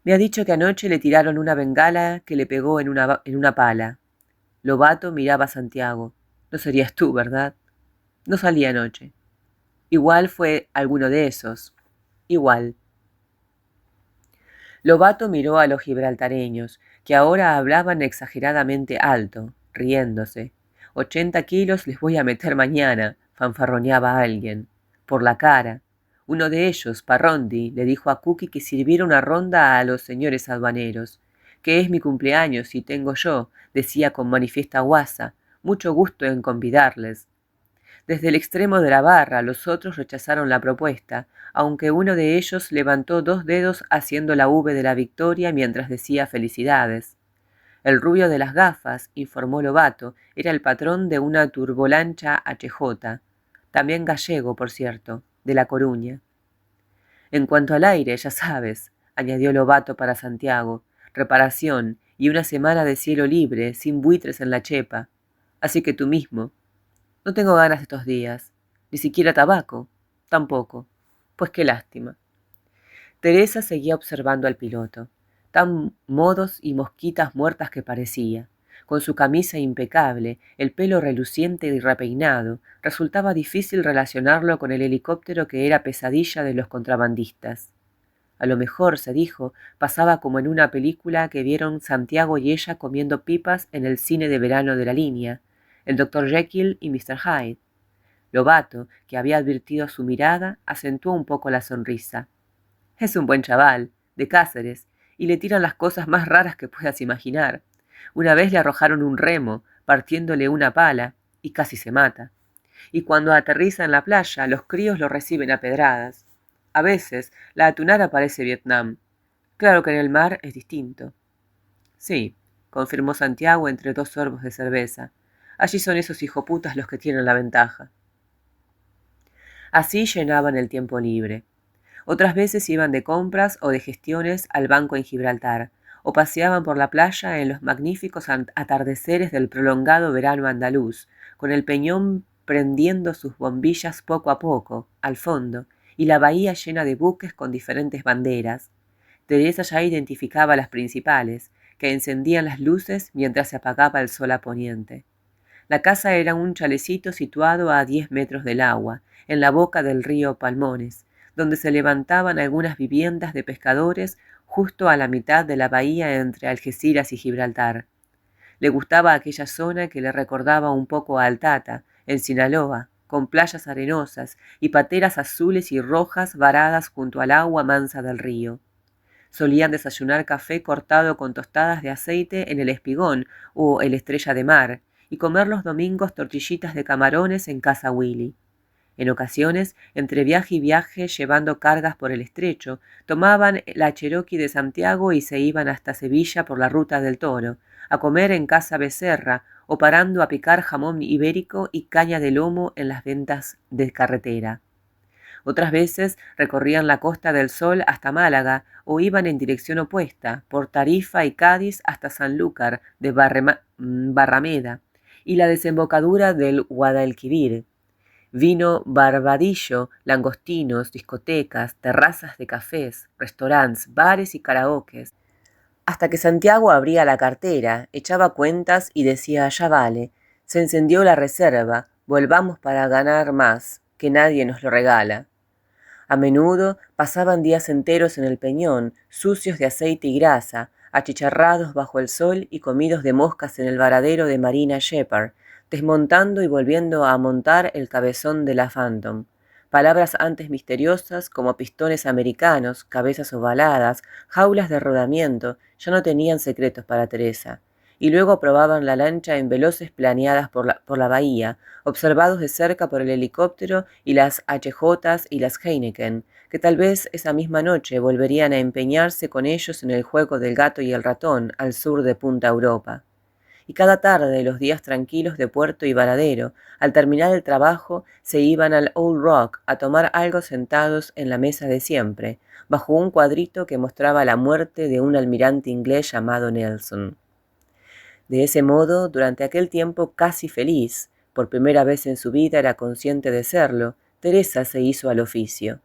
[SPEAKER 1] Me ha dicho que anoche le tiraron una bengala que le pegó en una pala. Lobato miraba a Santiago. No serías tú, ¿verdad? No salí anoche. Igual fue alguno de esos. Igual. Lobato miró a los gibraltareños, que ahora hablaban exageradamente alto, riéndose. 80 kilos les voy a meter mañana, fanfarroneaba alguien. Por la cara. Uno de ellos, Parrondi, le dijo a Cookie que sirviera una ronda a los señores aduaneros. Que es mi cumpleaños y tengo yo, decía con manifiesta guasa. Mucho gusto en convidarles. Desde el extremo de la barra los otros rechazaron la propuesta, aunque uno de ellos levantó 2 dedos haciendo la V de la victoria mientras decía felicidades. El rubio de las gafas, informó Lobato, era el patrón de una turbolancha HJ, también gallego, por cierto, de La Coruña. En cuanto al aire, ya sabes, añadió Lobato para Santiago, reparación y una semana de cielo libre, sin buitres en la chepa. Así que tú mismo. No tengo ganas estos días. Ni siquiera tabaco. Tampoco. Pues qué lástima. Teresa seguía observando al piloto, tan modos y mosquitas muertas que parecía. Con su camisa impecable, el pelo reluciente y repeinado, resultaba difícil relacionarlo con el helicóptero que era pesadilla de los contrabandistas. A lo mejor, se dijo, pasaba como en una película que vieron Santiago y ella comiendo pipas en el cine de verano de la línea, el Dr. Jekyll y Mr. Hyde. Lobato, que había advertido su mirada, acentuó un poco la sonrisa. Es un buen chaval, de Cáceres, y le tiran las cosas más raras que puedas imaginar. Una vez le arrojaron un remo, partiéndole una pala, y casi se mata. Y cuando aterriza en la playa, los críos lo reciben a pedradas. A veces, la atunara parece Vietnam. Claro que en el mar es distinto. Sí, confirmó Santiago entre 2 sorbos de cerveza. Allí son esos hijoputas los que tienen la ventaja. Así llenaban el tiempo libre. Otras veces iban de compras o de gestiones al banco en Gibraltar, o paseaban por la playa en los magníficos atardeceres del prolongado verano andaluz, con el peñón prendiendo sus bombillas poco a poco, al fondo, y la bahía llena de buques con diferentes banderas. Teresa ya identificaba las principales, que encendían las luces mientras se apagaba el sol a poniente. La casa era un chalecito situado a 10 metros del agua, en la boca del río Palmones, donde se levantaban algunas viviendas de pescadores justo a la mitad de la bahía entre Algeciras y Gibraltar. Le gustaba aquella zona que le recordaba un poco a Altata, en Sinaloa, con playas arenosas y pateras azules y rojas varadas junto al agua mansa del río. Solían desayunar café cortado con tostadas de aceite en el Espigón o el Estrella de Mar, y comer los domingos tortillitas de camarones en casa Willy. En ocasiones, entre viaje y viaje, llevando cargas por el estrecho, tomaban la Cherokee de Santiago y se iban hasta Sevilla por la ruta del Toro, a comer en casa Becerra o parando a picar jamón ibérico y caña de lomo en las ventas de carretera. Otras veces recorrían la Costa del Sol hasta Málaga o iban en dirección opuesta, por Tarifa y Cádiz hasta Sanlúcar de Barrameda y la desembocadura del Guadalquivir. Vino barbadillo, langostinos, discotecas, terrazas de cafés, restaurantes, bares y karaokes, hasta que Santiago abría la cartera, echaba cuentas y decía ya vale, se encendió la reserva, volvamos para ganar más, que nadie nos lo regala. A menudo pasaban días enteros en el peñón, sucios de aceite y grasa, achicharrados bajo el sol y comidos de moscas en el varadero de Marina Shepherd, desmontando y volviendo a montar el cabezón de la Phantom. Palabras antes misteriosas como pistones americanos, cabezas ovaladas, jaulas de rodamiento, ya no tenían secretos para Teresa. Y luego probaban la lancha en veloces planeadas por la bahía, observados de cerca por el helicóptero y las HJs y las Heineken, que tal vez esa misma noche volverían a empeñarse con ellos en el juego del gato y el ratón al sur de Punta Europa. Y cada tarde, los días tranquilos de Puerto y Varadero, al terminar el trabajo, se iban al Old Rock a tomar algo sentados en la mesa de siempre, bajo un cuadrito que mostraba la muerte de un almirante inglés llamado Nelson. De ese modo, durante aquel tiempo casi feliz, por primera vez en su vida era consciente de serlo, Teresa se hizo al oficio.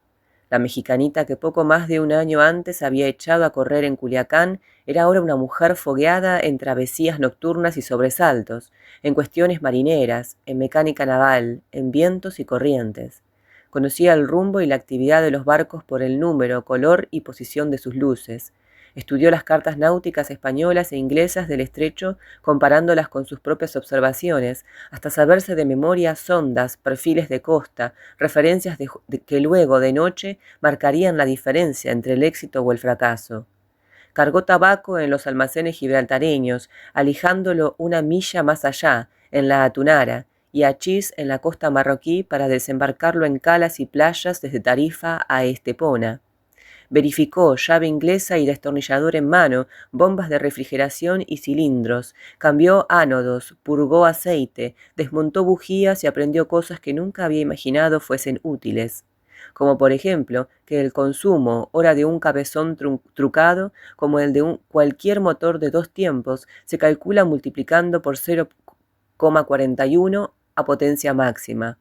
[SPEAKER 1] La mexicanita que poco más de un año antes había echado a correr en Culiacán era ahora una mujer fogueada en travesías nocturnas y sobresaltos, en cuestiones marineras, en mecánica naval, en vientos y corrientes. Conocía el rumbo y la actividad de los barcos por el número, color y posición de sus luces. Estudió las cartas náuticas españolas e inglesas del estrecho comparándolas con sus propias observaciones, hasta saberse de memoria sondas, perfiles de costa, referencias que luego, de noche, marcarían la diferencia entre el éxito o el fracaso. Cargó tabaco en los almacenes gibraltareños, alijándolo una milla más allá, en la Atunara, y hachís en la costa marroquí para desembarcarlo en calas y playas desde Tarifa a Estepona. Verificó llave inglesa y destornillador en mano, bombas de refrigeración y cilindros, cambió ánodos, purgó aceite, desmontó bujías y aprendió cosas que nunca había imaginado fuesen útiles, como por ejemplo que el consumo, ora de un cabezón trucado, como el de cualquier motor de 2 tiempos, se calcula multiplicando por 0,41 a potencia máxima.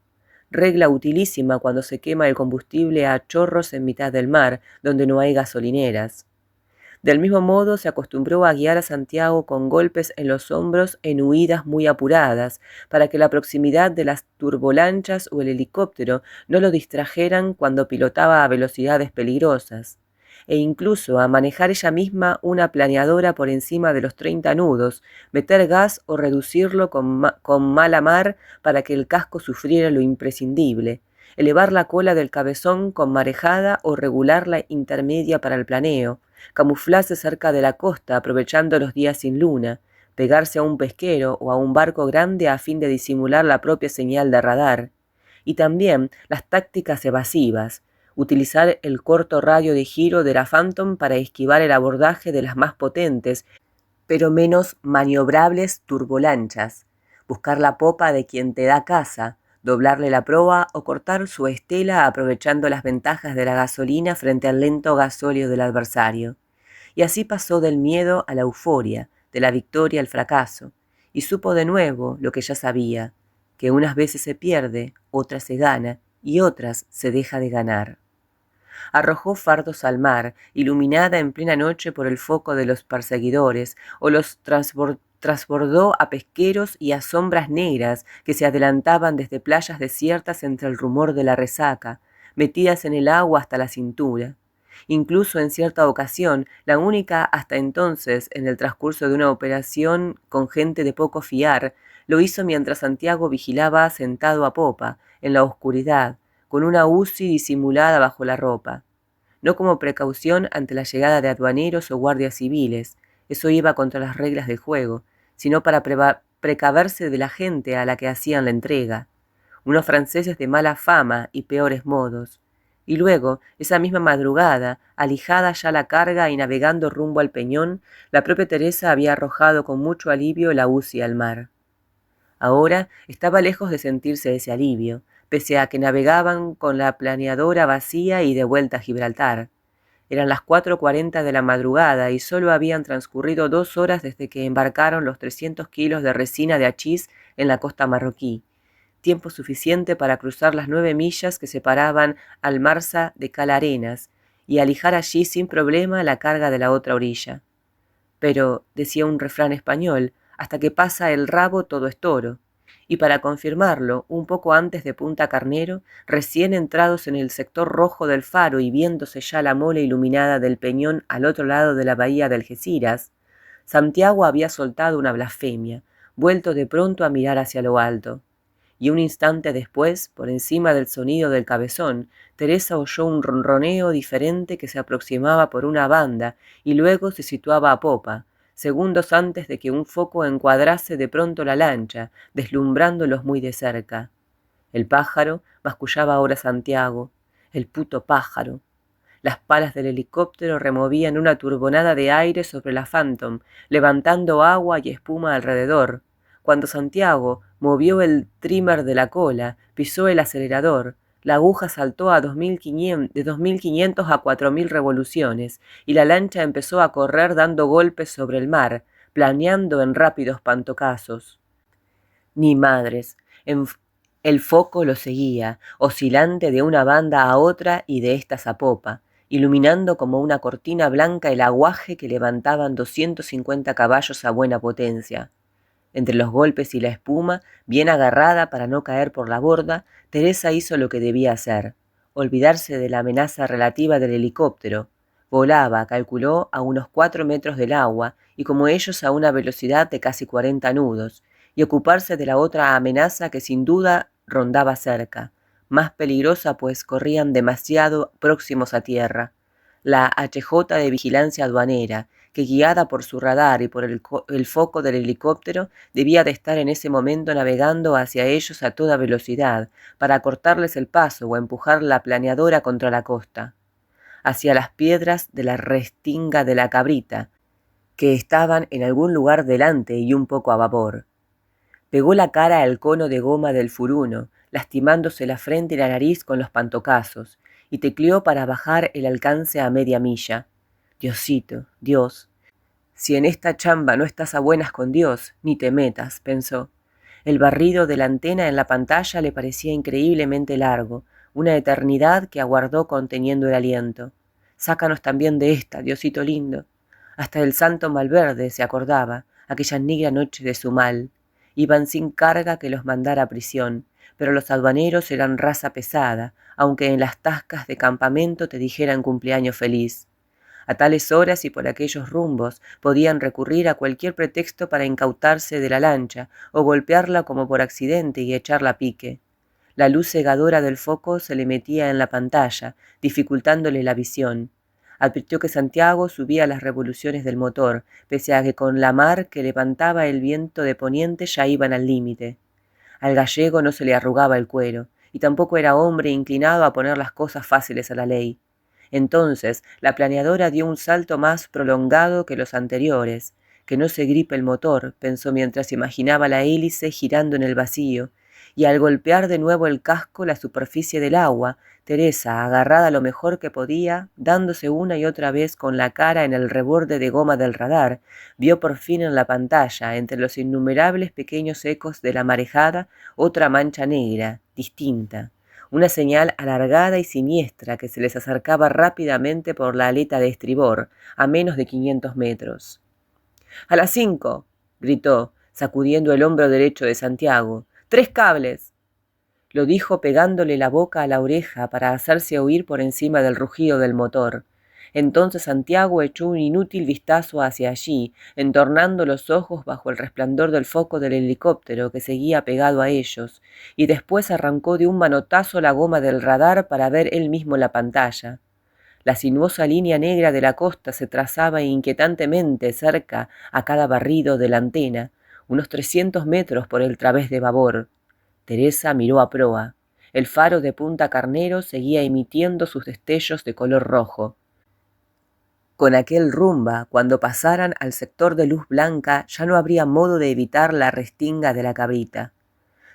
[SPEAKER 1] Regla utilísima cuando se quema el combustible a chorros en mitad del mar, donde no hay gasolineras. Del mismo modo se acostumbró a guiar a Santiago con golpes en los hombros en huidas muy apuradas, para que la proximidad de las turbolanchas o el helicóptero no lo distrajeran cuando pilotaba a velocidades peligrosas, e incluso a manejar ella misma una planeadora por encima de los 30 nudos, meter gas o reducirlo con mala mar para que el casco sufriera lo imprescindible, elevar la cola del cabezón con marejada o regularla intermedia para el planeo, camuflarse cerca de la costa aprovechando los días sin luna, pegarse a un pesquero o a un barco grande a fin de disimular la propia señal de radar, y también las tácticas evasivas, utilizar el corto radio de giro de la Phantom para esquivar el abordaje de las más potentes, pero menos maniobrables turbolanchas, buscar la popa de quien te da caza, doblarle la proa o cortar su estela aprovechando las ventajas de la gasolina frente al lento gasóleo del adversario. Y así pasó del miedo a la euforia, de la victoria al fracaso, y supo de nuevo lo que ya sabía, que unas veces se pierde, otras se gana y otras se deja de ganar. Arrojó fardos al mar, iluminada en plena noche por el foco de los perseguidores, o los transbordó a pesqueros y a sombras negras que se adelantaban desde playas desiertas entre el rumor de la resaca, metidas en el agua hasta la cintura. Incluso en cierta ocasión, la única hasta entonces en el transcurso de una operación con gente de poco fiar, lo hizo mientras Santiago vigilaba sentado a popa, en la oscuridad, con una UCI disimulada bajo la ropa. No como precaución ante la llegada de aduaneros o guardias civiles, eso iba contra las reglas del juego, sino para precaverse de la gente a la que hacían la entrega, unos franceses de mala fama y peores modos. Y luego, esa misma madrugada, alijada ya la carga y navegando rumbo al Peñón, la propia Teresa había arrojado con mucho alivio la UCI al mar. Ahora estaba lejos de sentirse ese alivio, pese a que navegaban con la planeadora vacía y de vuelta a Gibraltar. Eran las 4:40 de la madrugada y solo habían transcurrido 2 horas desde que embarcaron los 300 kilos de resina de hachís en la costa marroquí, tiempo suficiente para cruzar las 9 millas que separaban al Marsa de Cala Arenas y alijar allí sin problema la carga de la otra orilla. Pero, decía un refrán español, hasta que pasa el rabo todo es toro, y para confirmarlo, un poco antes de Punta Carnero, recién entrados en el sector rojo del faro y viéndose ya la mole iluminada del Peñón al otro lado de la bahía de Algeciras, Santiago había soltado una blasfemia, vuelto de pronto a mirar hacia lo alto. Y un instante después, por encima del sonido del cabezón, Teresa oyó un ronroneo diferente que se aproximaba por una banda y luego se situaba a popa, segundos antes de que un foco encuadrase de pronto la lancha, deslumbrándolos muy de cerca. El pájaro, mascullaba ahora Santiago, el puto pájaro. Las palas del helicóptero removían una turbonada de aire sobre la Phantom, levantando agua y espuma alrededor. Cuando Santiago movió el trimmer de la cola, pisó el acelerador, la aguja saltó a 2500 a 4000 revoluciones, y la lancha empezó a correr dando golpes sobre el mar, planeando en rápidos pantocazos. Ni madres. El foco lo seguía, oscilante de una banda a otra y de estas a popa, iluminando como una cortina blanca el aguaje que levantaban 250 caballos a buena potencia. Entre los golpes y la espuma, bien agarrada para no caer por la borda, Teresa hizo lo que debía hacer: olvidarse de la amenaza relativa del helicóptero. Volaba, calculó, a unos 4 metros del agua, y como ellos a una velocidad de casi 40 nudos, y ocuparse de la otra amenaza que sin duda rondaba cerca, más peligrosa pues corrían demasiado próximos a tierra. La HJ de vigilancia aduanera, que guiada por su radar y por el foco del helicóptero, debía de estar en ese momento navegando hacia ellos a toda velocidad, para cortarles el paso o empujar la planeadora contra la costa, hacia las piedras de la restinga de la Cabrita, que estaban en algún lugar delante y un poco a babor. Pegó la cara al cono de goma del furuno, lastimándose la frente y la nariz con los pantocazos, y tecleó para bajar el alcance a media milla. Diosito, Dios, si en esta chamba no estás a buenas con Dios, ni te metas, pensó. El barrido de la antena en la pantalla le parecía increíblemente largo, una eternidad que aguardó conteniendo el aliento. Sácanos también de esta, Diosito lindo. Hasta el santo Malverde se acordaba, aquella negra noche de su mal. Iban sin carga que los mandara a prisión, pero los aduaneros eran raza pesada, aunque en las tascas de campamento te dijeran cumpleaños feliz. A tales horas y por aquellos rumbos podían recurrir a cualquier pretexto para incautarse de la lancha o golpearla como por accidente y echarla a pique. La luz cegadora del foco se le metía en la pantalla, dificultándole la visión. Advirtió que Santiago subía las revoluciones del motor, pese a que con la mar que levantaba el viento de poniente ya iban al límite. Al gallego no se le arrugaba el cuero, y tampoco era hombre inclinado a poner las cosas fáciles a la ley. Entonces la planeadora dio un salto más prolongado que los anteriores. Que no se gripe el motor, pensó mientras imaginaba la hélice girando en el vacío, y al golpear de nuevo el casco la superficie del agua, Teresa, agarrada lo mejor que podía, dándose una y otra vez con la cara en el reborde de goma del radar, vio por fin en la pantalla, entre los innumerables pequeños ecos de la marejada, otra mancha negra, distinta. Una señal alargada y siniestra que se les acercaba rápidamente por la aleta de estribor, a menos de 500 metros. ¡A las 5! Gritó, sacudiendo el hombro derecho de Santiago. ¡3 cables! Lo dijo pegándole la boca a la oreja para hacerse oír por encima del rugido del motor. Entonces Santiago echó un inútil vistazo hacia allí, entornando los ojos bajo el resplandor del foco del helicóptero que seguía pegado a ellos, y después arrancó de un manotazo la goma del radar para ver él mismo la pantalla. La sinuosa línea negra de la costa se trazaba inquietantemente cerca a cada barrido de la antena, unos 300 metros por el través de babor. Teresa miró a proa. El faro de Punta Carnero seguía emitiendo sus destellos de color rojo. Con aquel rumba, cuando pasaran al sector de luz blanca, ya no habría modo de evitar la restinga de la Cabrita.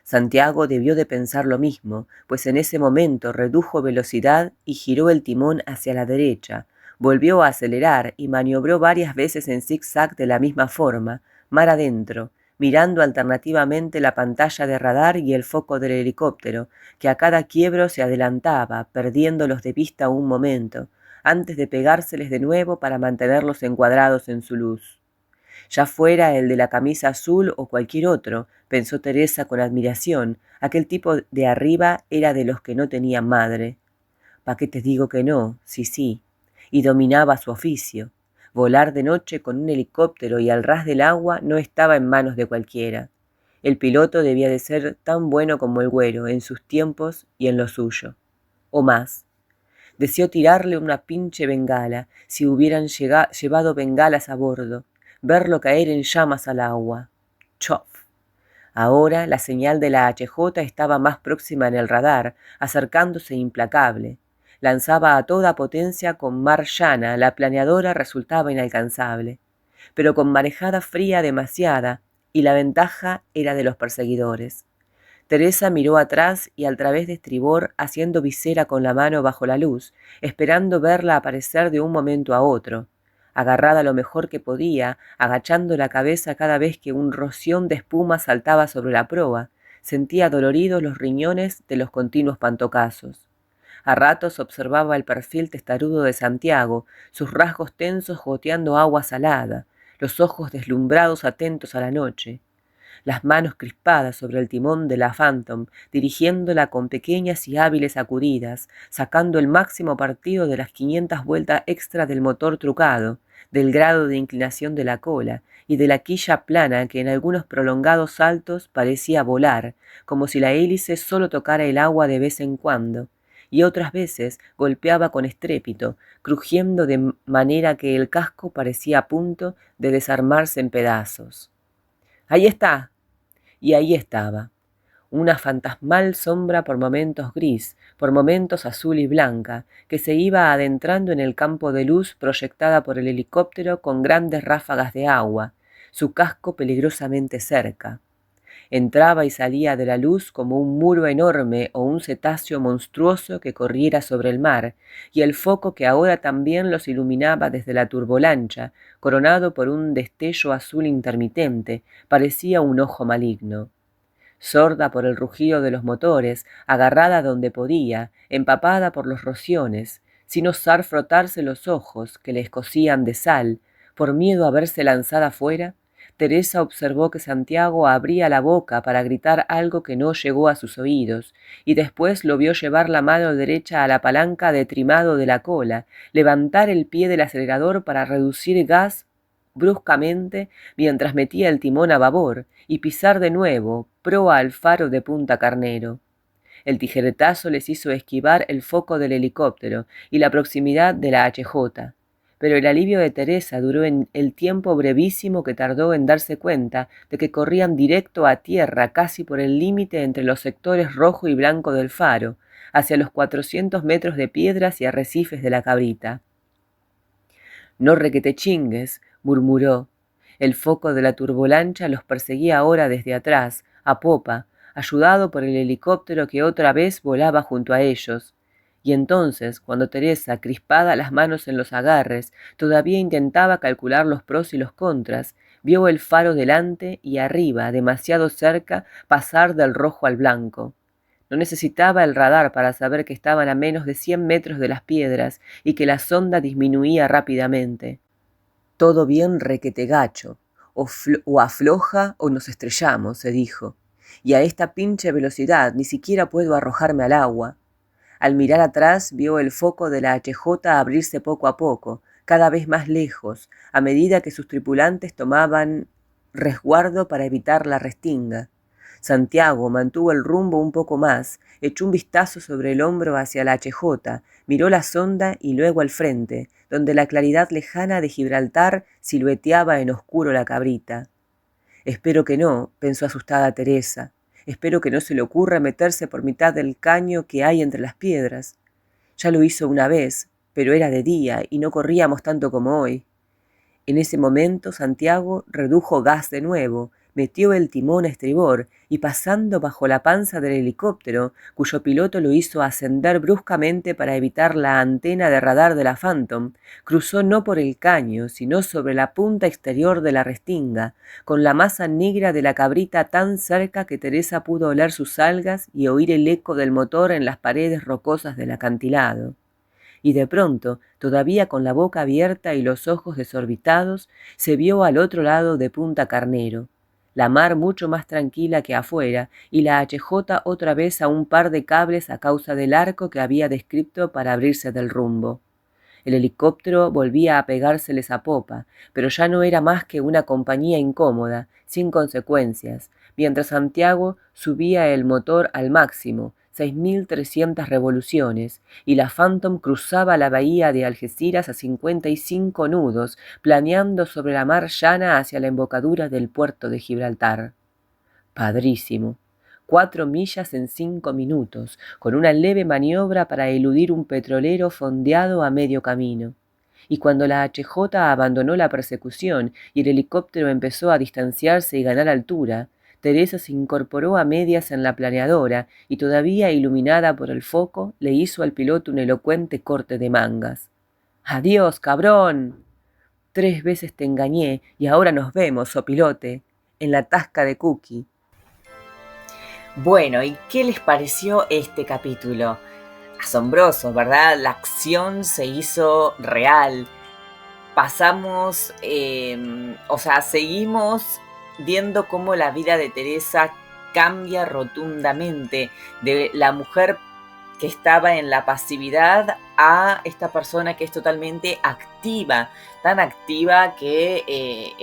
[SPEAKER 1] Santiago debió de pensar lo mismo, pues en ese momento redujo velocidad y giró el timón hacia la derecha, volvió a acelerar y maniobró varias veces en zigzag de la misma forma, mar adentro, mirando alternativamente la pantalla de radar y el foco del helicóptero, que a cada quiebro se adelantaba, perdiéndolos de vista un momento, antes de pegárseles de nuevo para mantenerlos encuadrados en su luz. Ya fuera el de la camisa azul o cualquier otro, pensó Teresa con admiración, aquel tipo de arriba era de los que no tenían madre. ¿Pa' qué te digo que no? Sí, y dominaba su oficio. Volar de noche con un helicóptero y al ras del agua no estaba en manos de cualquiera. El piloto debía de ser tan bueno como el güero en sus tiempos y en lo suyo. O más. Deseó tirarle una pinche bengala, si hubieran llevado bengalas a bordo, verlo caer en llamas al agua. ¡Chof! Ahora la señal de la HJ estaba más próxima en el radar, acercándose implacable. Lanzaba a toda potencia con mar llana, la planeadora resultaba inalcanzable, pero con marejada fría demasiada, y la ventaja era de los perseguidores. Teresa miró atrás y al través de estribor, haciendo visera con la mano bajo la luz, esperando verla aparecer de un momento a otro, agarrada lo mejor que podía, agachando la cabeza cada vez que un roción de espuma saltaba sobre la proa, sentía doloridos los riñones de los continuos pantocazos. A ratos observaba el perfil testarudo de Santiago, sus rasgos tensos goteando agua salada, los ojos deslumbrados atentos a la noche, las manos crispadas sobre el timón de la Phantom, dirigiéndola con pequeñas y hábiles sacudidas, sacando el máximo partido de las 500 vueltas extra del motor trucado, del grado de inclinación de la cola y de la quilla plana que en algunos prolongados saltos parecía volar, como si la hélice solo tocara el agua de vez en cuando, y otras veces golpeaba con estrépito, crujiendo de manera que el casco parecía a punto de desarmarse en pedazos. ¡Ahí está! Y ahí estaba, una fantasmal sombra por momentos gris, por momentos azul y blanca, que se iba adentrando en el campo de luz proyectada por el helicóptero con grandes ráfagas de agua, su casco peligrosamente cerca. Entraba y salía de la luz como un muro enorme o un cetáceo monstruoso que corriera sobre el mar, y el foco que ahora también los iluminaba desde la turbolancha, coronado por un destello azul intermitente, parecía un ojo maligno. Sorda por el rugido de los motores, agarrada donde podía, empapada por los rociones, sin osar frotarse los ojos que le escocían de sal, por miedo a verse lanzada fuera, Teresa observó que Santiago abría la boca para gritar algo que no llegó a sus oídos, y después lo vio llevar la mano derecha a la palanca de trimado de la cola, levantar el pie del acelerador para reducir gas bruscamente mientras metía el timón a babor y pisar de nuevo, proa al faro de Punta Carnero. El tijeretazo les hizo esquivar el foco del helicóptero y la proximidad de la HJ, pero el alivio de Teresa duró en el tiempo brevísimo que tardó en darse cuenta de que corrían directo a tierra casi por el límite entre los sectores rojo y blanco del faro, hacia los 400 metros de piedras y arrecifes de la Cabrita. «No requete chingues», murmuró. El foco de la turbolancha los perseguía ahora desde atrás, a popa, ayudado por el helicóptero que otra vez volaba junto a ellos. Y entonces, cuando Teresa, crispada las manos en los agarres, todavía intentaba calcular los pros y los contras, vio el faro delante y arriba, demasiado cerca, pasar del rojo al blanco. No necesitaba el radar para saber que estaban a menos de 100 metros de las piedras y que la sonda disminuía rápidamente. «Todo bien requete gacho, o afloja o nos estrellamos», se dijo, «y a esta pinche velocidad ni siquiera puedo arrojarme al agua». Al mirar atrás vio el foco de la HJ abrirse poco a poco, cada vez más lejos, a medida que sus tripulantes tomaban resguardo para evitar la restinga. Santiago mantuvo el rumbo un poco más, echó un vistazo sobre el hombro hacia la HJ, miró la sonda y luego al frente, donde la claridad lejana de Gibraltar silueteaba en oscuro la Cabrita. «Espero que no», pensó asustada Teresa. «Espero que no se le ocurra meterse por mitad del caño que hay entre las piedras. Ya lo hizo una vez, pero era de día y no corríamos tanto como hoy». En ese momento Santiago redujo gas de nuevo, metió el timón a estribor y pasando bajo la panza del helicóptero, cuyo piloto lo hizo ascender bruscamente para evitar la antena de radar de la Phantom, cruzó no por el caño, sino sobre la punta exterior de la restinga, con la masa negra de la Cabrita tan cerca que Teresa pudo oler sus algas y oír el eco del motor en las paredes rocosas del acantilado. Y de pronto, todavía con la boca abierta y los ojos desorbitados, se vio al otro lado de Punta Carnero, la mar mucho más tranquila que afuera y la HJ otra vez a un par de cables a causa del arco que había descrito para abrirse del rumbo. El helicóptero volvía a pegárseles a popa, pero ya no era más que una compañía incómoda, sin consecuencias, mientras Santiago subía el motor al máximo, 6.300 revoluciones, y la Phantom cruzaba la bahía de Algeciras a 55 nudos, planeando sobre la mar llana hacia la embocadura del puerto de Gibraltar. Padrísimo. 4 millas en 5 minutos, con una leve maniobra para eludir un petrolero fondeado a medio camino. Y cuando la HJ abandonó la persecución y el helicóptero empezó a distanciarse y ganar altura, Teresa se incorporó a medias en la planeadora y, todavía iluminada por el foco, le hizo al piloto un elocuente corte de mangas. «¡Adiós, cabrón! 3 veces te engañé y ahora nos vemos, sopilote, en la tasca de Cookie». Bueno, ¿y qué les pareció este capítulo? Asombroso, ¿verdad? La acción se hizo real. Pasamos, seguimos viendo cómo la vida de Teresa cambia rotundamente, de la mujer que estaba en la pasividad a esta persona que es totalmente activa, tan activa que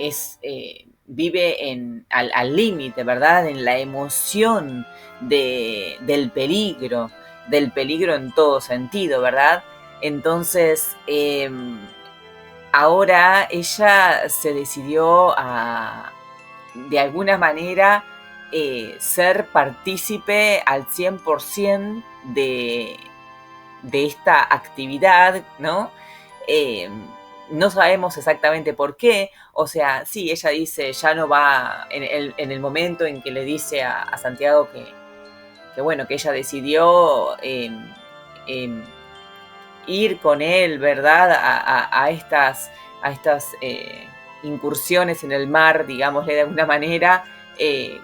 [SPEAKER 1] vive al límite, ¿verdad? En la emoción del peligro en todo sentido, ¿verdad? Entonces, ahora ella se decidió a, de alguna manera, ser partícipe al 100% de esta actividad, ¿no? No sabemos exactamente por qué, o sea, sí, ella dice, ya no va, en el momento en que le dice a Santiago que bueno, que ella decidió ir con él, ¿verdad? A estas incursiones en el mar, digámosle de alguna manera.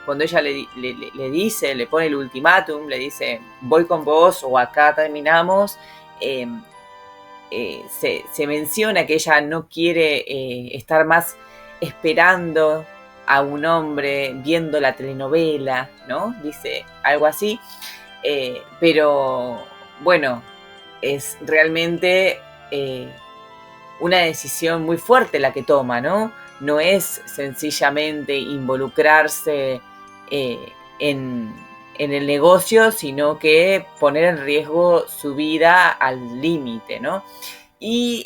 [SPEAKER 1] Cuando ella le dice, le pone el ultimátum, le dice, voy con vos o acá terminamos, se menciona que ella no quiere estar más esperando a un hombre viendo la telenovela, ¿no? Dice algo así, pero bueno, es realmente una decisión muy fuerte la que toma, ¿no? No es sencillamente involucrarse en el negocio, sino que poner en riesgo su vida al límite, ¿no? Y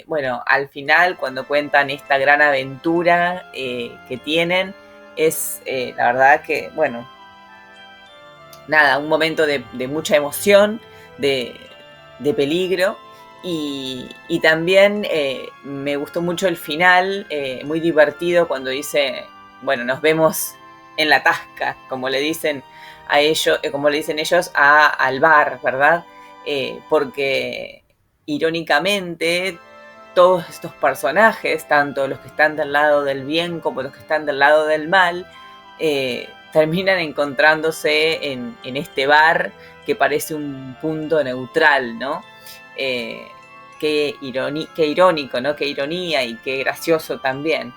[SPEAKER 1] bueno, al final, cuando cuentan esta gran aventura que tienen, es la verdad que, bueno, nada, un momento de mucha emoción, de peligro. Y también me gustó mucho el final, muy divertido, cuando dice, bueno, nos vemos en la tasca, como le dicen a ellos, como le dicen ellos al bar, ¿verdad? Porque irónicamente todos estos personajes, tanto los que están del lado del bien como los que están del lado del mal, terminan encontrándose en este bar que parece un punto neutral, ¿no? Qué irónico, ¿no? Qué ironía y qué gracioso también.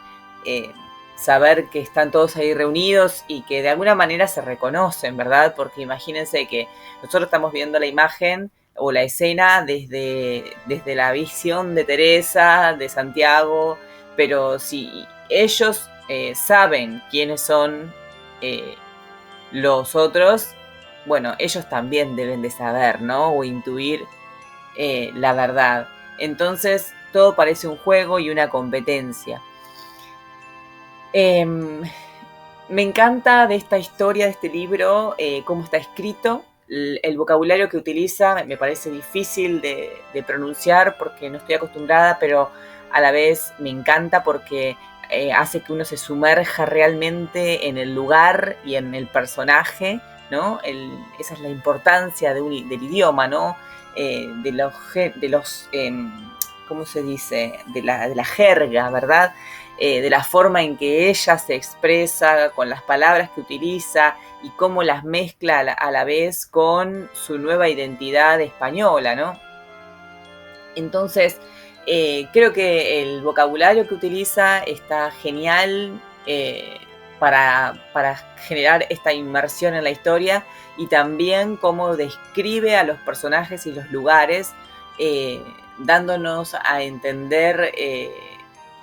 [SPEAKER 1] Saber que están todos ahí reunidos y que de alguna manera se reconocen, ¿verdad? Porque imagínense que nosotros estamos viendo la imagen o la escena desde la visión de Teresa, de Santiago, pero si ellos saben quiénes son los otros, bueno, ellos también deben de saber, ¿no? O intuir la verdad. Entonces, todo parece un juego y una competencia. Me encanta de esta historia, de este libro, cómo está escrito. El vocabulario que utiliza me parece difícil de pronunciar porque no estoy acostumbrada, pero a la vez me encanta porque hace que uno se sumerja realmente en el lugar y en el personaje, ¿no? Esa es la importancia del idioma, ¿no? De los ¿cómo se dice? De la jerga, ¿verdad? De la forma en que ella se expresa, con las palabras que utiliza y cómo las mezcla a la vez con su nueva identidad española, ¿no? Entonces, creo que el vocabulario que utiliza está genial para generar esta inmersión en la historia, y también cómo describe a los personajes y los lugares, dándonos a entender,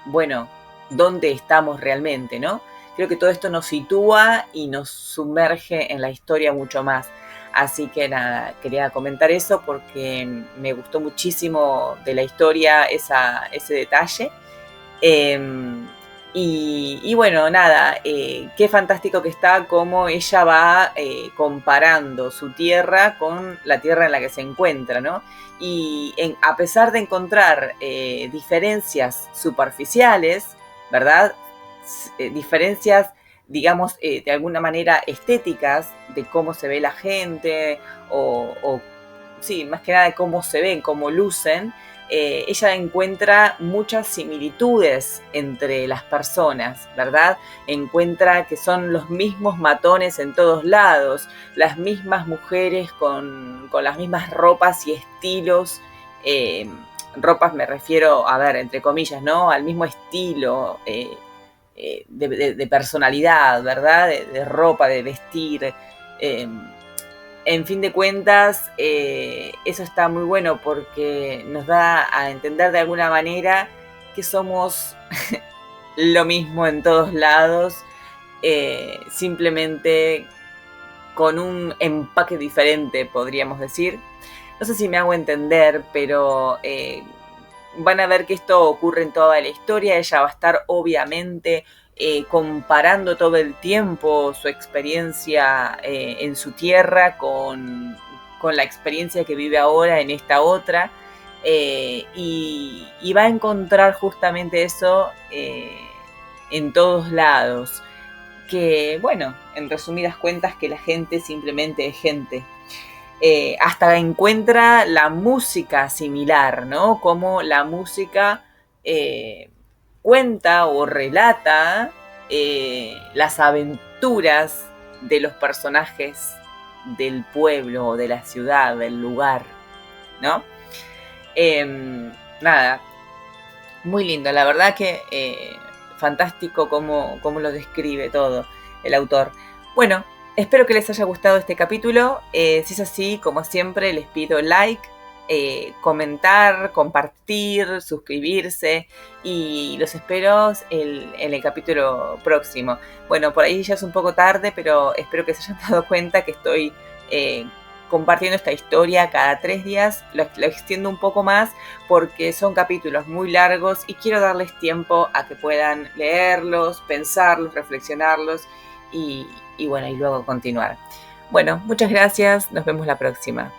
[SPEAKER 1] bueno, dónde estamos realmente, ¿no? Creo que todo esto nos sitúa y nos sumerge en la historia mucho más. Así que nada, quería comentar eso porque me gustó muchísimo de la historia ese detalle.
[SPEAKER 2] Y bueno, nada, qué fantástico que está cómo ella va comparando su tierra con la tierra en la que se encuentra, ¿no? Y a pesar de encontrar diferencias superficiales, ¿verdad? Diferencias, digamos, de alguna manera estéticas de cómo se ve la gente o sí, más que nada de cómo se ven, cómo lucen, ella encuentra muchas similitudes entre las personas, ¿verdad? Encuentra que son los mismos matones en todos lados, las mismas mujeres con las mismas ropas y estilos. Ropas me refiero, a ver, entre comillas, ¿no? Al mismo estilo de personalidad, ¿verdad? De ropa, de vestir. En fin de cuentas, eso está muy bueno porque nos da a entender de alguna manera que somos lo mismo en todos lados, simplemente con un empaque diferente, podríamos decir. No sé si me hago entender, pero van a ver que esto ocurre en toda la historia. Ella va a estar obviamente comparando todo el tiempo su experiencia en su tierra con la experiencia que vive ahora en esta otra. Y va a encontrar justamente eso en todos lados. Que, bueno, en resumidas cuentas, que la gente simplemente es gente. Hasta encuentra la música similar, ¿no? Como la música cuenta o relata las aventuras de los personajes del pueblo o de la ciudad, del lugar, ¿no? Nada, muy lindo, la verdad que fantástico cómo lo describe todo el autor. Bueno, espero que les haya gustado este capítulo. Si es así, como siempre, les pido like, comentar, compartir, suscribirse y los espero en el capítulo próximo. Bueno, por ahí ya es un poco tarde, pero espero que se hayan dado cuenta que estoy compartiendo esta historia cada 3 días. Lo extiendo un poco más porque son capítulos muy largos y quiero darles tiempo a que puedan leerlos, pensarlos, reflexionarlos y bueno, y luego continuar. Bueno, muchas gracias, nos vemos la próxima.